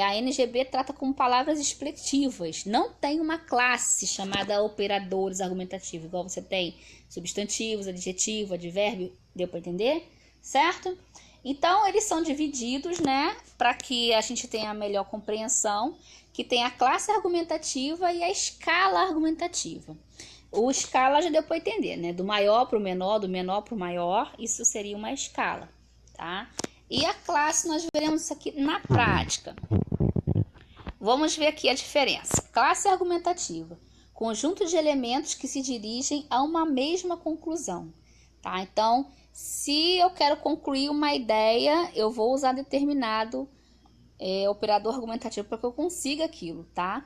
A NGB trata como palavras expressivas, não tem uma classe chamada operadores argumentativos, igual você tem substantivos, adjetivo, advérbio, deu para entender? Certo? Então, eles são divididos, né, para que a gente tenha a melhor compreensão, que tem a classe argumentativa e a escala argumentativa. O escala já deu para entender, né, do maior para o menor, do menor para o maior, isso seria uma escala, tá? E a classe, nós veremos isso aqui na prática. Vamos ver aqui a diferença. Classe argumentativa, conjunto de elementos que se dirigem a uma mesma conclusão, tá? Então, se eu quero concluir uma ideia, eu vou usar determinado operador argumentativo para que eu consiga aquilo, tá?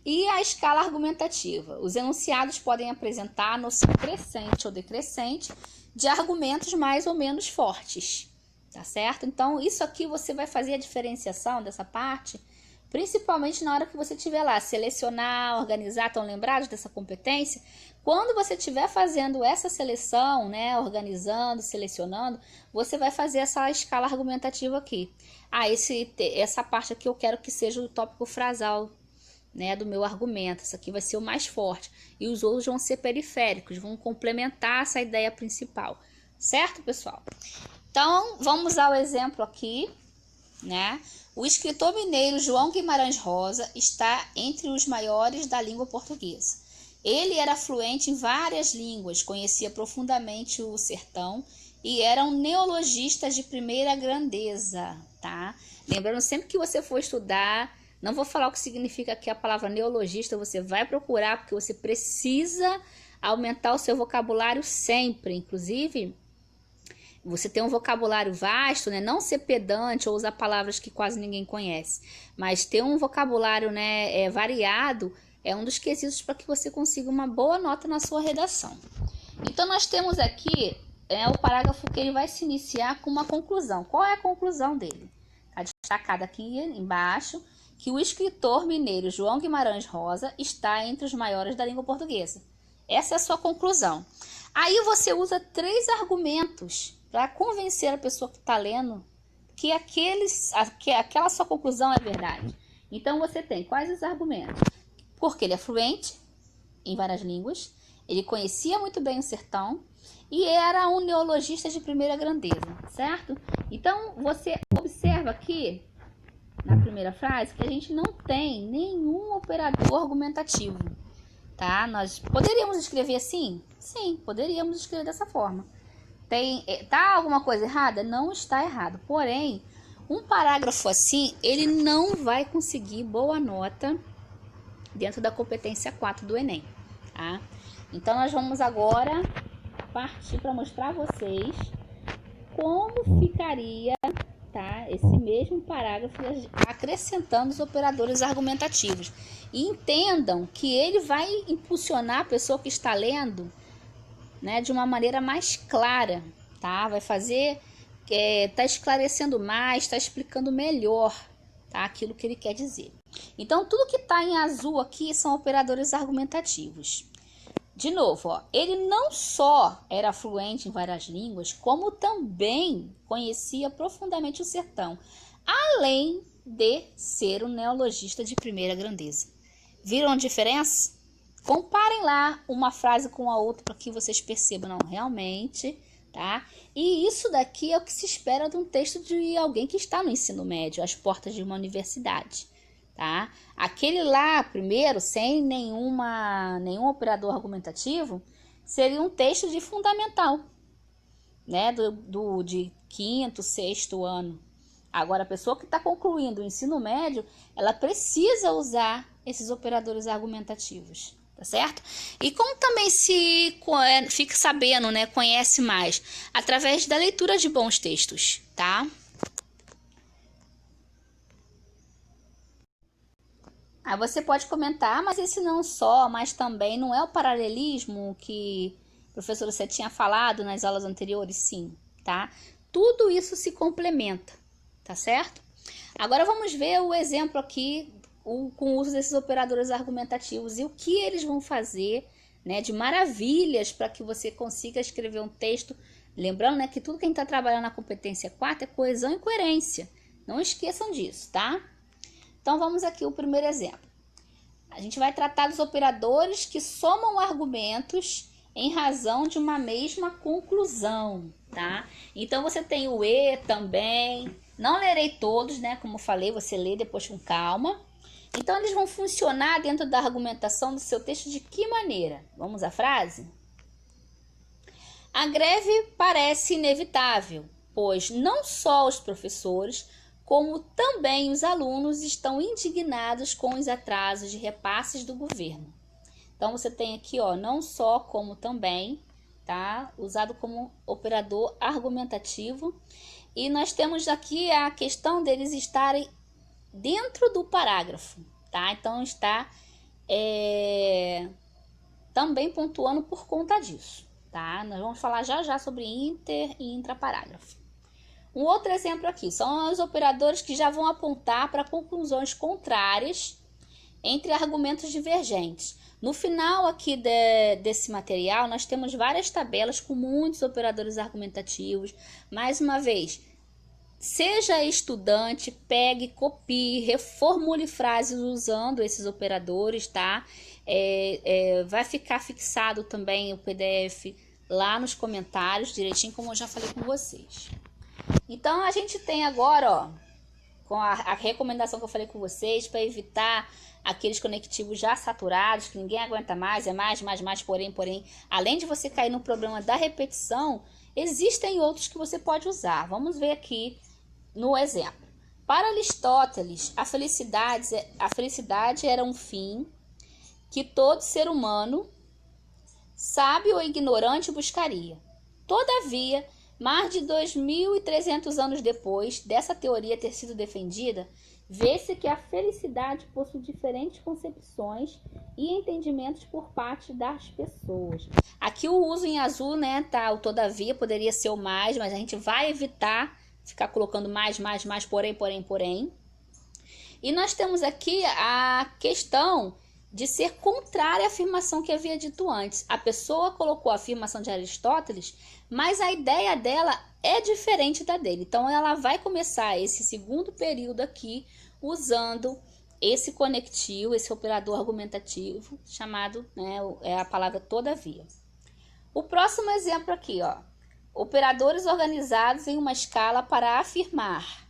E a escala argumentativa. Os enunciados podem apresentar a noção crescente ou decrescente de argumentos mais ou menos fortes, tá certo? Então, isso aqui você vai fazer a diferenciação dessa parte, principalmente na hora que você estiver lá, selecionar, organizar, estão lembrados dessa competência? Quando você estiver fazendo essa seleção, né, organizando, selecionando, você vai fazer essa escala argumentativa aqui. Essa parte aqui eu quero que seja o tópico frasal, né, do meu argumento. Isso aqui vai ser o mais forte. E os outros vão ser periféricos, vão complementar essa ideia principal. Certo, pessoal? Então, vamos ao exemplo aqui, né? O escritor mineiro João Guimarães Rosa está entre os maiores da língua portuguesa. Ele era fluente em várias línguas, conhecia profundamente o sertão e era um neologista de primeira grandeza, tá? Lembrando, sempre que você for estudar, não vou falar o que significa aqui a palavra neologista, você vai procurar, porque você precisa aumentar o seu vocabulário sempre, inclusive você tem um vocabulário vasto, né? Não ser pedante ou usar palavras que quase ninguém conhece, mas ter um vocabulário, né, variado é um dos quesitos para que você consiga uma boa nota na sua redação. Então, nós temos aqui o parágrafo que ele vai se iniciar com uma conclusão. Qual é a conclusão dele? Está destacado aqui embaixo que o escritor mineiro João Guimarães Rosa está entre os maiores da língua portuguesa. Essa é a sua conclusão. Aí você usa 3 argumentos para convencer a pessoa que está lendo que aquela sua conclusão é verdade. Então, você tem quais os argumentos? Porque ele é fluente em várias línguas, ele conhecia muito bem o sertão e era um neologista de primeira grandeza, certo? Então, você observa aqui, na primeira frase, que a gente não tem nenhum operador argumentativo, tá? Nós poderíamos escrever assim? Sim, poderíamos escrever dessa forma. Tá alguma coisa errada? Não está errado. Porém, um parágrafo assim, ele não vai conseguir boa nota dentro da competência 4 do Enem, tá? Então, nós vamos agora partir para mostrar a vocês como ficaria, tá, esse mesmo parágrafo acrescentando os operadores argumentativos. E entendam que ele vai impulsionar a pessoa que está lendo, né, de uma maneira mais clara, tá? Vai fazer, tá esclarecendo mais, tá explicando melhor, tá, aquilo que ele quer dizer. Então, tudo que está em azul aqui são operadores argumentativos. De novo, ó, ele não só era fluente em várias línguas, como também conhecia profundamente o sertão, além de ser um neologista de primeira grandeza. Viram a diferença? Comparem lá uma frase com a outra para que vocês percebam, não, realmente, tá? E isso daqui é o que se espera de um texto de alguém que está no ensino médio, às portas de uma universidade, tá? Aquele lá, primeiro, sem nenhum operador argumentativo, seria um texto de fundamental, né? De 5º, 6º ano. Agora, a pessoa que está concluindo o ensino médio, ela precisa usar esses operadores argumentativos, tá certo? E como também fica sabendo, né, conhece mais? Através da leitura de bons textos, tá? Aí você pode comentar, mas esse não só, mas também não é o paralelismo que o professor você tinha falado nas aulas anteriores? Sim, tá? Tudo isso se complementa, tá certo? Agora vamos ver o exemplo aqui com o uso desses operadores argumentativos e o que eles vão fazer, né, de maravilhas para que você consiga escrever um texto. Lembrando, né, que tudo que a gente está trabalhando na competência 4 é coesão e coerência. Não esqueçam disso, tá? Então vamos aqui o primeiro exemplo. A gente vai tratar dos operadores que somam argumentos em razão de uma mesma conclusão, tá? Então você tem o e também. Não lerei todos, né? Como eu falei, você lê depois com calma. Então eles vão funcionar dentro da argumentação do seu texto de que maneira? Vamos à frase? A greve parece inevitável, pois não só os professores, como também os alunos estão indignados com os atrasos de repasses do governo. Então, você tem aqui, ó, não só, como também, tá? Usado como operador argumentativo. E nós temos aqui a questão deles estarem dentro do parágrafo, tá? Então, está também pontuando por conta disso, tá? Nós vamos falar já sobre inter e intraparágrafo. Um outro exemplo aqui são os operadores que já vão apontar para conclusões contrárias entre argumentos divergentes. No final aqui desse material, nós temos várias tabelas com muitos operadores argumentativos. Mais uma vez, seja estudante, pegue, copie, reformule frases usando esses operadores, tá? Vai ficar fixado também o PDF lá nos comentários, direitinho como eu já falei com vocês. Então, a gente tem agora, ó, com a recomendação que eu falei com vocês, para evitar aqueles conectivos já saturados, que ninguém aguenta mais, é mais, porém, além de você cair no problema da repetição, existem outros que você pode usar. Vamos ver aqui no exemplo. Para Aristóteles, a felicidade era um fim que todo ser humano, sábio ou ignorante, buscaria. Todavia, mais de 2.300 anos depois dessa teoria ter sido defendida, vê-se que a felicidade possui diferentes concepções e entendimentos por parte das pessoas. Aqui o uso em azul, né, tá? O todavia poderia ser o mais, mas a gente vai evitar ficar colocando mais, porém. E nós temos aqui a questão de ser contrária à afirmação que havia dito antes. A pessoa colocou a afirmação de Aristóteles, mas a ideia dela é diferente da dele. Então, ela vai começar esse segundo período aqui usando esse conectivo, esse operador argumentativo, chamado, né, é a palavra todavia. O próximo exemplo aqui, ó. Operadores organizados em uma escala para afirmar.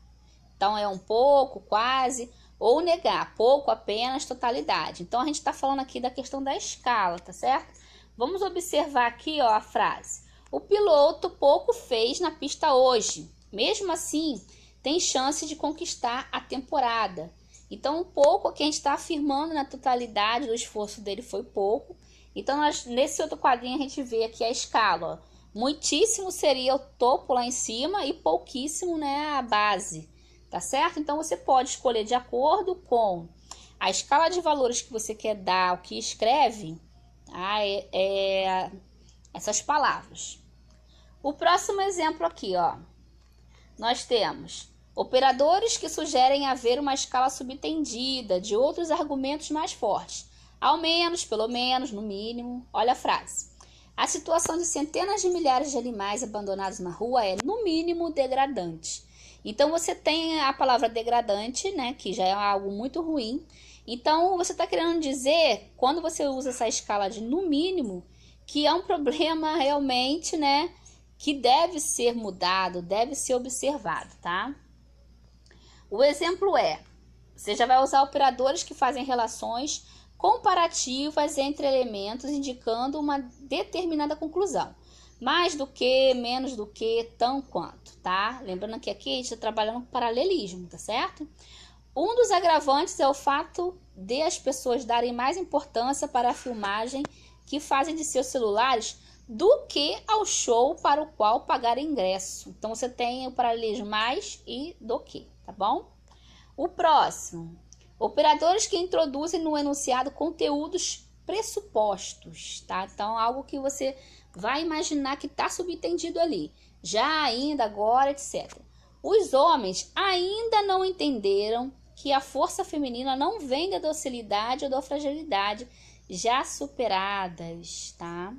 Então, é um pouco, quase, ou negar, pouco, apenas, totalidade. Então, a gente está falando aqui da questão da escala, tá certo? Vamos observar aqui, ó, a frase. O piloto pouco fez na pista hoje. Mesmo assim, tem chance de conquistar a temporada. Então, um pouco aqui a gente está afirmando na totalidade do esforço dele foi pouco. Então, nesse outro quadrinho a gente vê aqui a escala, ó. Muitíssimo seria o topo lá em cima e pouquíssimo, né, a base. Tá certo? Então, você pode escolher de acordo com a escala de valores que você quer dar, o que escreve, tá? Essas palavras. O próximo exemplo aqui, ó. Nós temos operadores que sugerem haver uma escala subtendida de outros argumentos mais fortes. Ao menos, pelo menos, no mínimo. Olha a frase. A situação de centenas de milhares de animais abandonados na rua é, no mínimo, degradante. Então, você tem a palavra degradante, né, que já é algo muito ruim. Então, você está querendo dizer, quando você usa essa escala de no mínimo, que é um problema realmente, né, que deve ser mudado, deve ser observado, tá? O exemplo é, você já vai usar operadores que fazem relações comparativas entre elementos, indicando uma determinada conclusão. mais do que, menos do que, tão quanto, tá? Lembrando que aqui a gente está trabalhando com paralelismo, tá certo? Um dos agravantes é o fato de as pessoas darem mais importância para a filmagem que fazem de seus celulares do que ao show para o qual pagar ingresso. Então você tem o paralelismo mais e do que, tá bom? O próximo, operadores que introduzem no enunciado conteúdos pressupostos, tá? Então algo que você vai imaginar que está subentendido ali, já, ainda, agora, etc. Os homens ainda não entenderam que a força feminina não vem da docilidade ou da fragilidade já superadas, tá?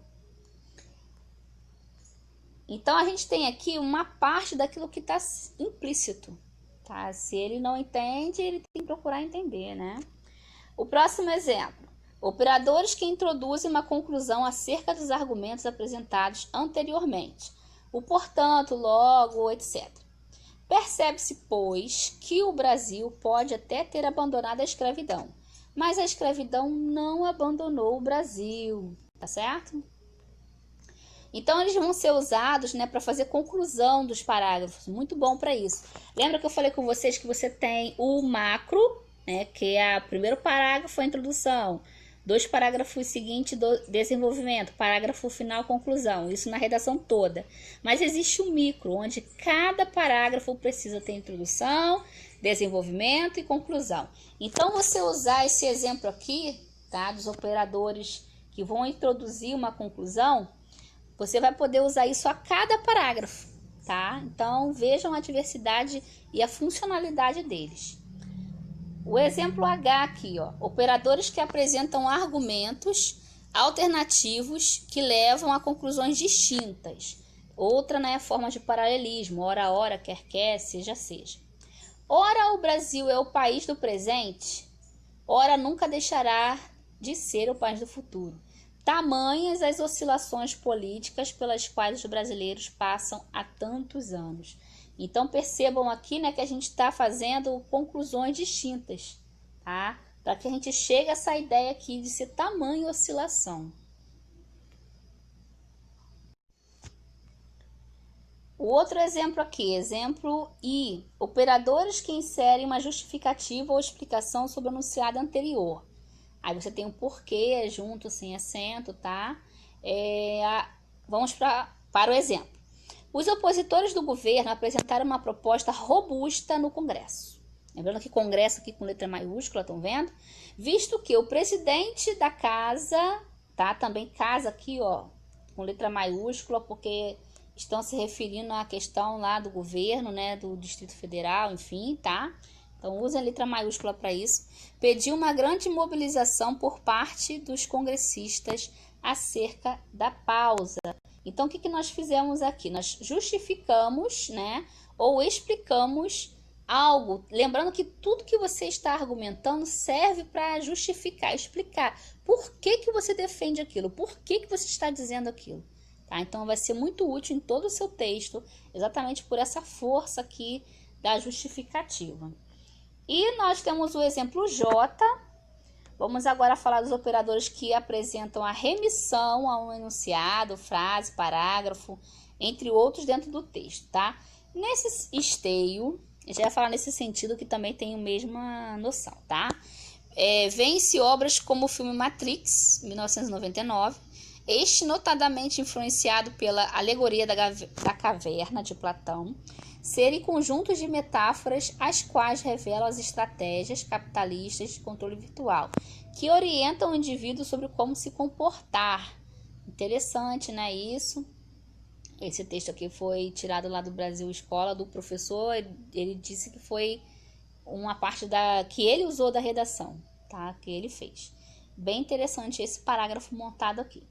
Então a gente tem aqui uma parte daquilo que está implícito, tá? Se ele não entende, ele tem que procurar entender, né? O próximo exemplo. Operadores que introduzem uma conclusão acerca dos argumentos apresentados anteriormente. O portanto, logo, etc. Percebe-se, pois, que o Brasil pode até ter abandonado a escravidão, mas a escravidão não abandonou o Brasil, tá certo? Então, eles vão ser usados, né, para fazer conclusão dos parágrafos. Muito bom para isso. Lembra que eu falei com vocês que você tem o macro, né, que é o primeiro parágrafo, a introdução. 2 parágrafos seguintes do desenvolvimento, parágrafo final, conclusão. Isso na redação toda. Mas existe o micro, onde cada parágrafo precisa ter introdução, desenvolvimento e conclusão. Então, você usar esse exemplo aqui, tá, dos operadores que vão introduzir uma conclusão, você vai poder usar isso a cada parágrafo, tá? Então, vejam a diversidade e a funcionalidade deles. O exemplo H aqui, ó, operadores que apresentam argumentos alternativos que levam a conclusões distintas. Outra, né, forma de paralelismo, ora, quer, seja. Ora, o Brasil é o país do presente, ora, nunca deixará de ser o país do futuro. Tamanhas as oscilações políticas pelas quais os brasileiros passam há tantos anos. Então, percebam aqui, né, que a gente está fazendo conclusões distintas, tá? Para que a gente chegue a essa ideia aqui de ser tamanho oscilação. O outro exemplo aqui, exemplo I. Operadores que inserem uma justificativa ou explicação sobre o enunciado anterior. Aí você tem um porquê junto, sem acento, tá? Vamos para o exemplo. Os opositores do governo apresentaram uma proposta robusta no Congresso. Lembrando que Congresso aqui com letra maiúscula, estão vendo? Visto que o presidente da casa, tá? Também casa aqui, ó, com letra maiúscula, porque estão se referindo à questão lá do governo, né? Do Distrito Federal, enfim, tá? Então, usem a letra maiúscula para isso. Pediu uma grande mobilização por parte dos congressistas acerca da pausa. Então, o que nós fizemos aqui? Nós justificamos, né, ou explicamos algo. Lembrando que tudo que você está argumentando serve para justificar, explicar por que você defende aquilo, por que você está dizendo aquilo. Tá? Então, vai ser muito útil em todo o seu texto, exatamente por essa força aqui da justificativa. E nós temos o exemplo J. Vamos agora falar dos operadores que apresentam a remissão a um enunciado, frase, parágrafo, entre outros dentro do texto, tá? Nesse esteio, a gente vai falar nesse sentido que também tem a mesma noção, tá? Vêm-se obras como o filme Matrix, 1999, este notadamente influenciado pela alegoria da caverna de Platão, serem conjuntos de metáforas as quais revelam as estratégias capitalistas de controle virtual, que orientam o indivíduo sobre como se comportar. Interessante, né, isso? Esse texto aqui foi tirado lá do Brasil Escola, do professor, ele disse que foi uma parte que ele usou da redação, tá? Que ele fez. Bem interessante esse parágrafo montado aqui.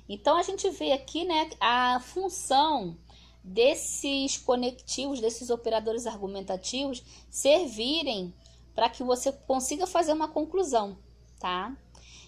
Então, a gente vê aqui, né, a função desses conectivos, desses operadores argumentativos, servirem para que você consiga fazer uma conclusão, tá?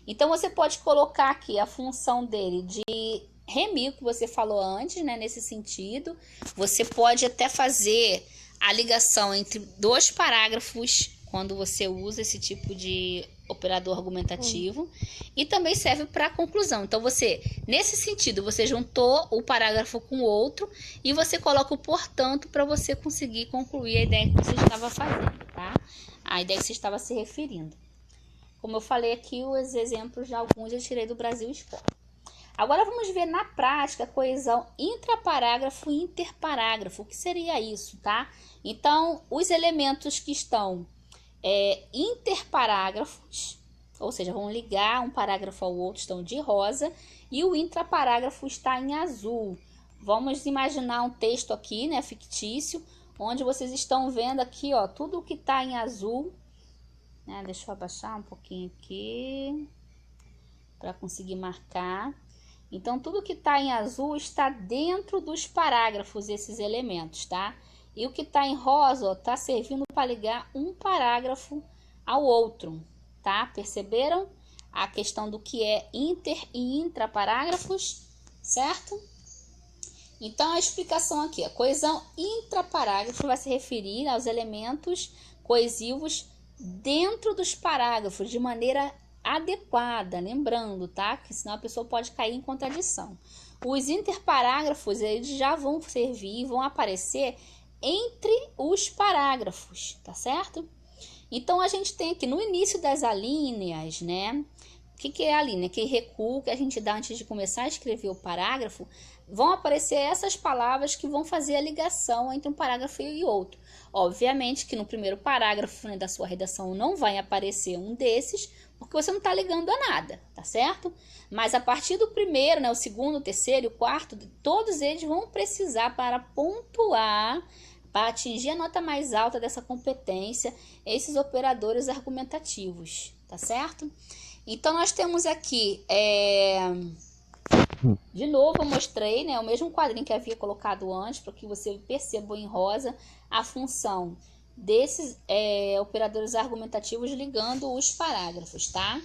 Então, você pode colocar aqui a função dele de remir, que você falou antes, né, nesse sentido. Você pode até fazer a ligação entre 2 parágrafos quando você usa esse tipo de operador argumentativo, e também serve para conclusão. Então você, nesse sentido, você juntou o parágrafo com o outro e você coloca o portanto para você conseguir concluir a ideia que você estava fazendo, tá? A ideia que você estava se referindo. Como eu falei aqui, os exemplos de alguns eu tirei do Brasil Escola. Agora vamos ver na prática a coesão intraparágrafo e interparágrafo. O que seria isso, tá? Então, os elementos que estão interparágrafos, ou seja, vão ligar um parágrafo ao outro, estão de rosa, e o intraparágrafo está em azul. Vamos imaginar um texto aqui, né, fictício, onde vocês estão vendo aqui, ó, tudo que está em azul, né? Deixa eu abaixar um pouquinho aqui para conseguir marcar. Então, tudo que está em azul está dentro dos parágrafos, esses elementos, tá? E o que está em rosa está servindo para ligar um parágrafo ao outro, tá? Perceberam a questão do que é inter e intraparágrafos, certo? Então, a explicação aqui, a coesão intraparágrafo vai se referir aos elementos coesivos dentro dos parágrafos, de maneira adequada, lembrando, tá? Que senão a pessoa pode cair em contradição. Os interparágrafos, eles já vão servir, vão aparecer entre os parágrafos, tá certo? Então, a gente tem aqui no início das alíneas, né? O que é a linha? Aquele recuo que a gente dá antes de começar a escrever o parágrafo, vão aparecer essas palavras que vão fazer a ligação entre um parágrafo e outro. Obviamente que no primeiro parágrafo, né, da sua redação não vai aparecer um desses, porque você não está ligando a nada, tá certo? Mas a partir do primeiro, né, o segundo, o terceiro e o quarto, todos eles vão precisar para pontuar, para atingir a nota mais alta dessa competência, esses operadores argumentativos, tá certo? Então, nós temos aqui, de novo eu mostrei, né, o mesmo quadrinho que havia colocado antes, para que você perceba em rosa a função desses operadores argumentativos ligando os parágrafos, tá?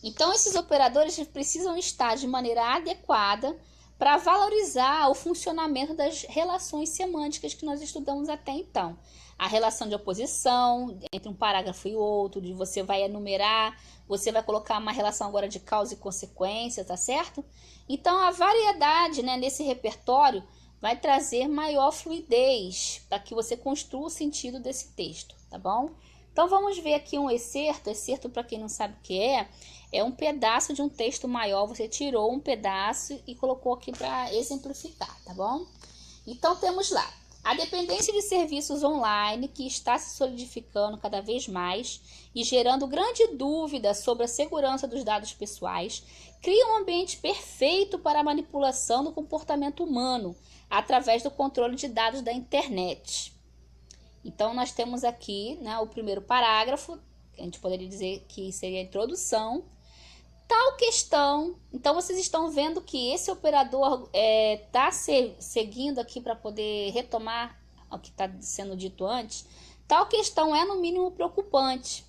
Então, esses operadores precisam estar de maneira adequada para valorizar o funcionamento das relações semânticas que nós estudamos até então. A relação de oposição entre um parágrafo e outro, de você vai enumerar, você vai colocar uma relação agora de causa e consequência, tá certo? Então, a variedade, né, nesse repertório vai trazer maior fluidez para que você construa o sentido desse texto, tá bom? Então, vamos ver aqui um excerto. Excerto, para quem não sabe o que é um pedaço de um texto maior. Você tirou um pedaço e colocou aqui para exemplificar, tá bom? Então, temos lá. A dependência de serviços online, que está se solidificando cada vez mais e gerando grande dúvida sobre a segurança dos dados pessoais, cria um ambiente perfeito para a manipulação do comportamento humano através do controle de dados da internet. Então, nós temos aqui, né, o primeiro parágrafo, a gente poderia dizer que seria a introdução. Tal questão, então vocês estão vendo que esse operador está seguindo aqui para poder retomar o que está sendo dito antes. Tal questão é no mínimo preocupante,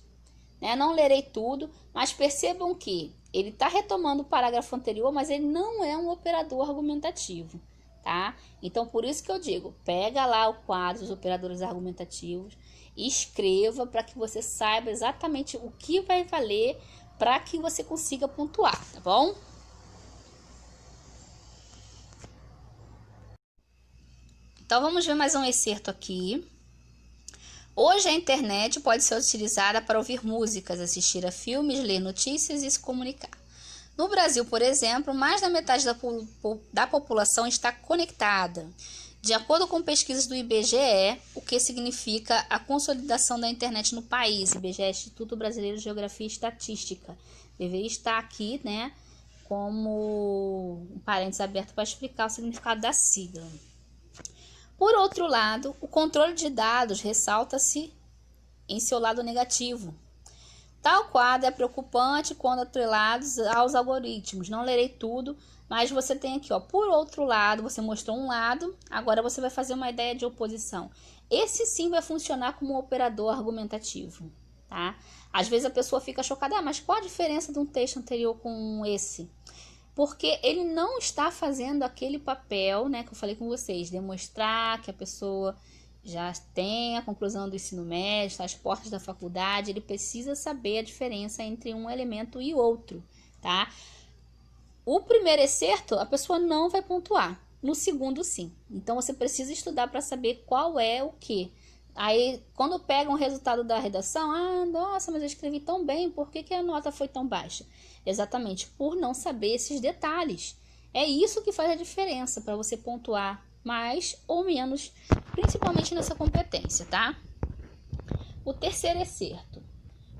né? Não lerei tudo, mas percebam que ele está retomando o parágrafo anterior, mas ele não é um operador argumentativo, tá? Então, por isso que eu digo, pega lá o quadro dos operadores argumentativos e escreva para que você saiba exatamente o que vai valer para que você consiga pontuar, tá bom? Então, vamos ver mais um excerto aqui. Hoje a internet pode ser utilizada para ouvir músicas, assistir a filmes, ler notícias e se comunicar. No Brasil, por exemplo, mais da metade da população está conectada. De acordo com pesquisas do IBGE, o que significa a consolidação da internet no país. IBGE, Instituto Brasileiro de Geografia e Estatística. Deveria estar aqui, né, como um parênteses aberto para explicar o significado da sigla. Por outro lado, o controle de dados ressalta-se em seu lado negativo. Tal quadro é preocupante quando atrelados aos algoritmos. Não lerei tudo, mas você tem aqui, ó, por outro lado, você mostrou um lado, agora você vai fazer uma ideia de oposição. Esse sim vai funcionar como um operador argumentativo, tá? Às vezes a pessoa fica chocada, mas qual a diferença de um texto anterior com esse? Porque ele não está fazendo aquele papel, né, que eu falei com vocês, demonstrar que a pessoa já tem a conclusão do ensino médio, está às portas da faculdade, ele precisa saber a diferença entre um elemento e outro, tá? O primeiro excerto, a pessoa não vai pontuar. No segundo, sim. Então, você precisa estudar para saber qual é o que. Aí, quando pega um resultado da redação, nossa, mas eu escrevi tão bem, por que a nota foi tão baixa? Exatamente, por não saber esses detalhes. É isso que faz a diferença para você pontuar mais ou menos, principalmente nessa competência, tá? O terceiro excerto.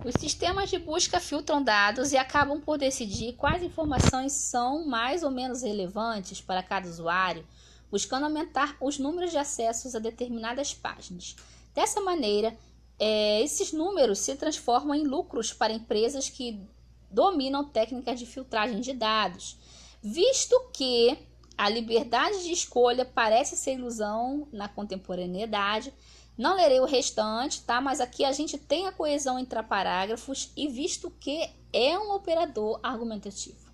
Os sistemas de busca filtram dados e acabam por decidir quais informações são mais ou menos relevantes para cada usuário, buscando aumentar os números de acessos a determinadas páginas. Dessa maneira, esses números se transformam em lucros para empresas que dominam técnicas de filtragem de dados, visto que a liberdade de escolha parece ser ilusão na contemporaneidade. Não lerei o restante, tá? Mas aqui a gente tem a coesão entre parágrafos e visto que é um operador argumentativo,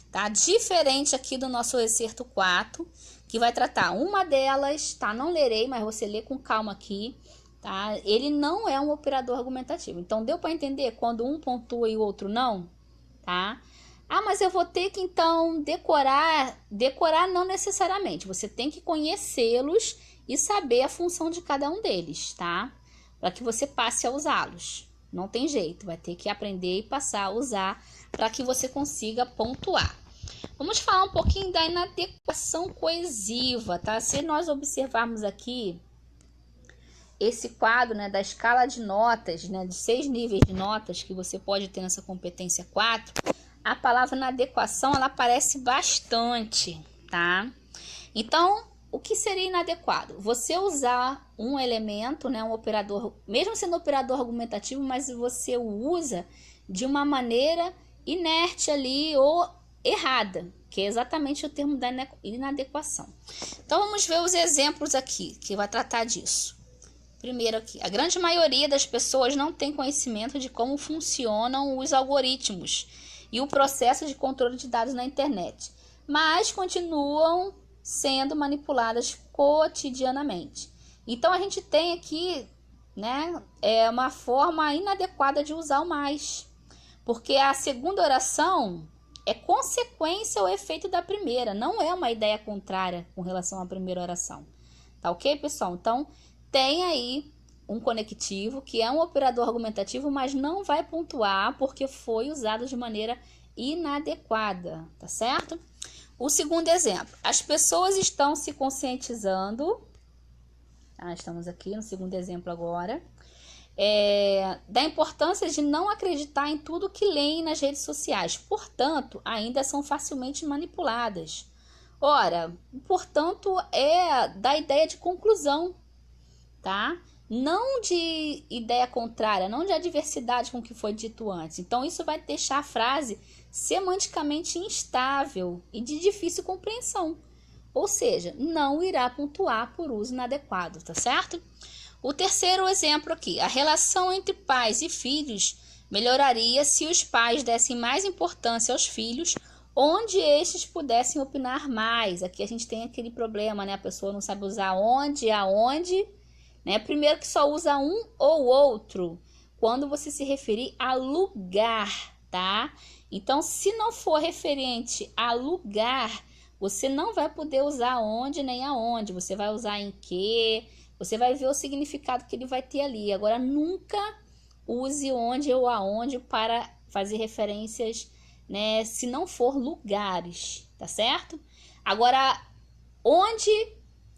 tá? Diferente aqui do nosso excerto 4, que vai tratar uma delas, tá? Não lerei, mas você lê com calma aqui, tá? Ele não é um operador argumentativo. Então, deu para entender quando um pontua e o outro não, tá? Mas eu vou ter que, então, decorar. Decorar não necessariamente. Você tem que conhecê-los e saber a função de cada um deles, tá? Para que você passe a usá-los. Não tem jeito, vai ter que aprender e passar a usar para que você consiga pontuar. Vamos falar um pouquinho da inadequação coesiva, tá? Se nós observarmos aqui esse quadro, né, da escala de notas, né, de 6 níveis de notas que você pode ter nessa competência 4, a palavra inadequação, ela aparece bastante, tá? Então, o que seria inadequado? Você usar um elemento, né, um operador, mesmo sendo operador argumentativo, mas você o usa de uma maneira inerte ali ou errada, que é exatamente o termo da inadequação. Então, vamos ver os exemplos aqui, que vai tratar disso. Primeiro aqui, a grande maioria das pessoas não tem conhecimento de como funcionam os algoritmos e o processo de controle de dados na internet, mas continuam sendo manipuladas cotidianamente. Então, a gente tem aqui, né, uma forma inadequada de usar o mais, porque a segunda oração é consequência ou efeito da primeira, não é uma ideia contrária com relação à primeira oração. Tá ok, pessoal? Então, tem aí um conectivo que é um operador argumentativo, mas não vai pontuar porque foi usado de maneira inadequada, tá certo? O segundo exemplo, as pessoas estão se conscientizando, estamos aqui no segundo exemplo agora, da importância de não acreditar em tudo que leem nas redes sociais, portanto, ainda são facilmente manipuladas. Ora, portanto, é da ideia de conclusão, tá? Não de ideia contrária, não de adversidade com o que foi dito antes. Então, isso vai deixar a frase semanticamente instável e de difícil compreensão. Ou seja, não irá pontuar por uso inadequado, tá certo? O terceiro exemplo aqui, a relação entre pais e filhos melhoraria se os pais dessem mais importância aos filhos, onde estes pudessem opinar mais. Aqui a gente tem aquele problema, né? A pessoa não sabe usar onde, aonde, né? Primeiro que só usa um ou outro quando você se referir a lugar, tá? Então, se não for referente a lugar, você não vai poder usar onde nem aonde. Você vai usar em que, você vai ver o significado que ele vai ter ali. Agora, nunca use onde ou aonde para fazer referências, né? Se não for lugares, tá certo? Agora, onde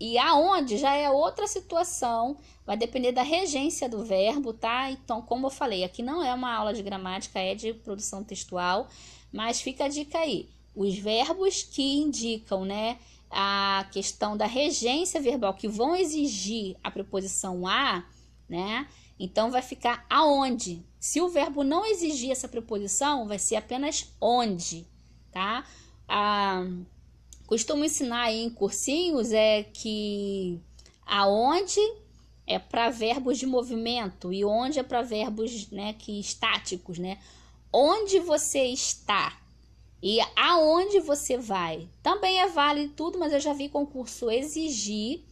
e aonde já é outra situação, vai depender da regência do verbo, tá? Então, como eu falei, aqui não é uma aula de gramática, é de produção textual, mas fica a dica aí. Os verbos que indicam, né, a questão da regência verbal, que vão exigir a preposição a, né? Então, vai ficar aonde. Se o verbo não exigir essa preposição, vai ser apenas onde, tá? Costumo ensinar aí em cursinhos que aonde é para verbos de movimento e onde é para verbos, né, que estáticos, né? Onde você está e aonde você vai. Também é válido tudo, mas eu já vi concurso exigir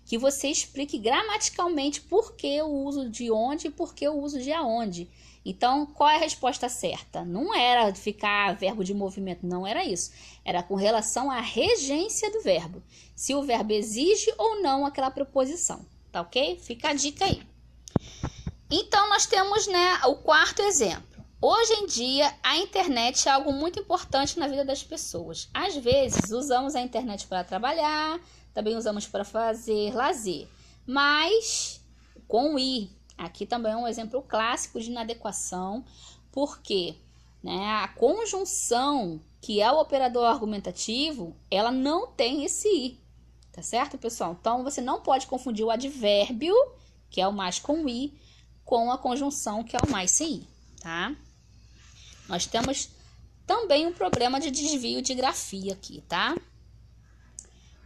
que você explique gramaticalmente por que o uso de onde e por que o uso de aonde. Então, qual é a resposta certa? Não era ficar verbo de movimento, não era isso. Era com relação à regência do verbo. Se o verbo exige ou não aquela preposição, tá ok? Fica a dica aí. Então, nós temos, né, o quarto exemplo. Hoje em dia, a internet é algo muito importante na vida das pessoas. Às vezes, usamos a internet para trabalhar, também usamos para fazer lazer. Mas, com o i, aqui também é um exemplo clássico de inadequação, porque, né, a conjunção, que é o operador argumentativo, ela não tem esse i, tá certo, pessoal? Então, você não pode confundir o advérbio, que é o mais com i, com a conjunção, que é o mais sem i, tá? Nós temos também um problema de desvio de grafia aqui, tá?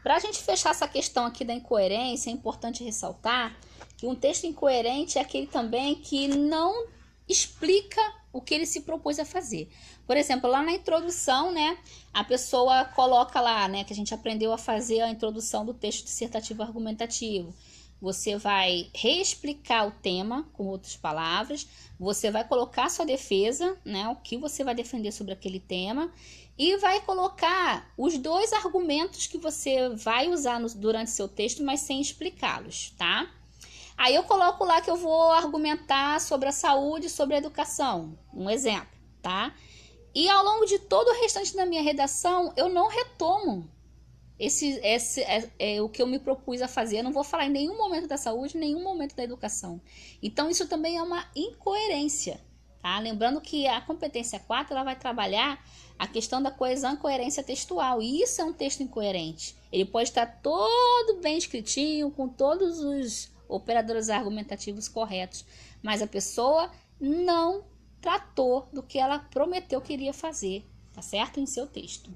Para a gente fechar essa questão aqui da incoerência, é importante ressaltar que um texto incoerente é aquele também que não explica o que ele se propôs a fazer. Por exemplo, lá na introdução, né, a pessoa coloca lá, né, que a gente aprendeu a fazer a introdução do texto dissertativo argumentativo. Você vai reexplicar o tema com outras palavras, você vai colocar sua defesa, né, o que você vai defender sobre aquele tema, e vai colocar os dois argumentos que você vai usar durante seu texto, mas sem explicá-los, tá? Aí eu coloco lá que eu vou argumentar sobre a saúde e sobre a educação, um exemplo, tá? E ao longo de todo o restante da minha redação, eu não retomo esse é o que eu me propus a fazer. Eu não vou falar em nenhum momento da saúde, em nenhum momento da educação. Então, isso também é uma incoerência, tá? Lembrando que a competência 4, ela vai trabalhar a questão da coesão e coerência textual. E isso é um texto incoerente. Ele pode estar todo bem escritinho, com todos os operadores argumentativos corretos, mas a pessoa não tratou do que ela prometeu que iria fazer, tá certo? Em seu texto.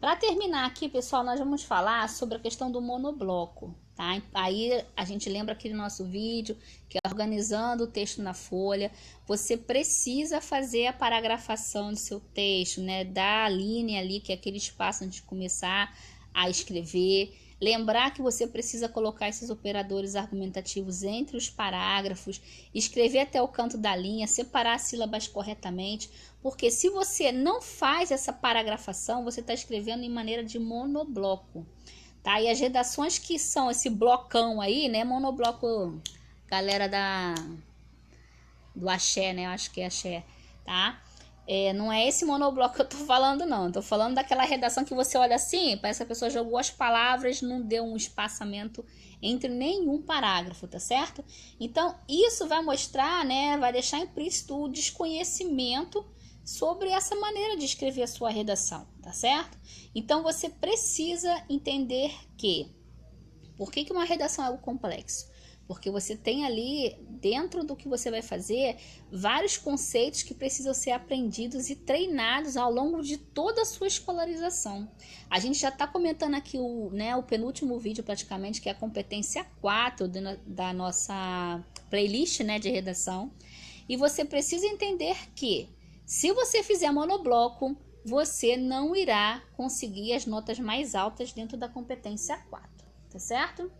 Para terminar aqui, pessoal, nós vamos falar sobre a questão do monobloco, tá? Aí a gente lembra aqui do nosso vídeo, que é organizando o texto na folha. Você precisa fazer a paragrafação do seu texto, né? Dar a linha ali, que é aquele espaço antes de começar a escrever. Lembrar que você precisa colocar esses operadores argumentativos entre os parágrafos, escrever até o canto da linha, separar as sílabas corretamente, porque se você não faz essa paragrafação, você está escrevendo em maneira de monobloco, tá? E as redações que são esse blocão aí, né? Monobloco, galera do axé, né? Eu acho que é axé, tá? Não é esse monobloco que eu tô falando, não. Eu tô falando daquela redação que você olha assim, parece que a pessoa jogou as palavras, não deu um espaçamento entre nenhum parágrafo, tá certo? Então, isso vai mostrar, né, vai deixar implícito o desconhecimento sobre essa maneira de escrever a sua redação, tá certo? Então, você precisa entender que, por que uma redação é algo complexo? Porque você tem ali, dentro do que você vai fazer, vários conceitos que precisam ser aprendidos e treinados ao longo de toda a sua escolarização. A gente já está comentando aqui o penúltimo vídeo praticamente, que é a competência 4 da nossa playlist, né, de redação. E você precisa entender que, se você fizer monobloco, você não irá conseguir as notas mais altas dentro da competência 4, tá certo?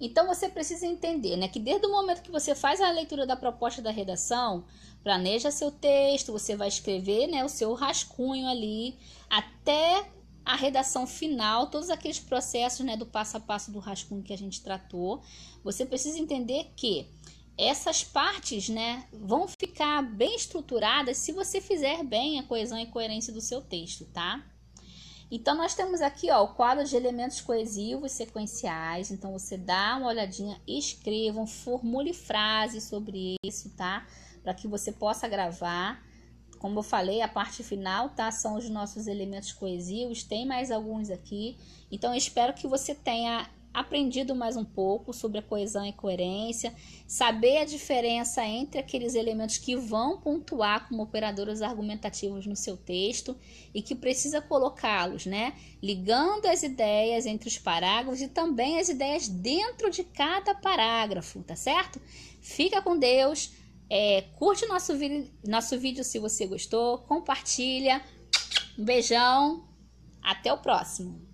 Então, você precisa entender, né, que desde o momento que você faz a leitura da proposta da redação, planeja seu texto, você vai escrever, né, o seu rascunho ali, até a redação final, todos aqueles processos, né, do passo a passo do rascunho que a gente tratou, você precisa entender que essas partes, né, vão ficar bem estruturadas se você fizer bem a coesão e coerência do seu texto, tá? Então, nós temos aqui, ó, o quadro de elementos coesivos sequenciais. Então, você dá uma olhadinha, escrevam, formule frases sobre isso, tá? Para que você possa gravar. Como eu falei, a parte final, tá? São os nossos elementos coesivos. Tem mais alguns aqui. Então, eu espero que você tenha aprendido mais um pouco sobre a coesão e coerência, saber a diferença entre aqueles elementos que vão pontuar como operadores argumentativos no seu texto e que precisa colocá-los, né, ligando as ideias entre os parágrafos e também as ideias dentro de cada parágrafo, tá certo? Fica com Deus, curte nosso vídeo se você gostou, compartilha, um beijão, até o próximo.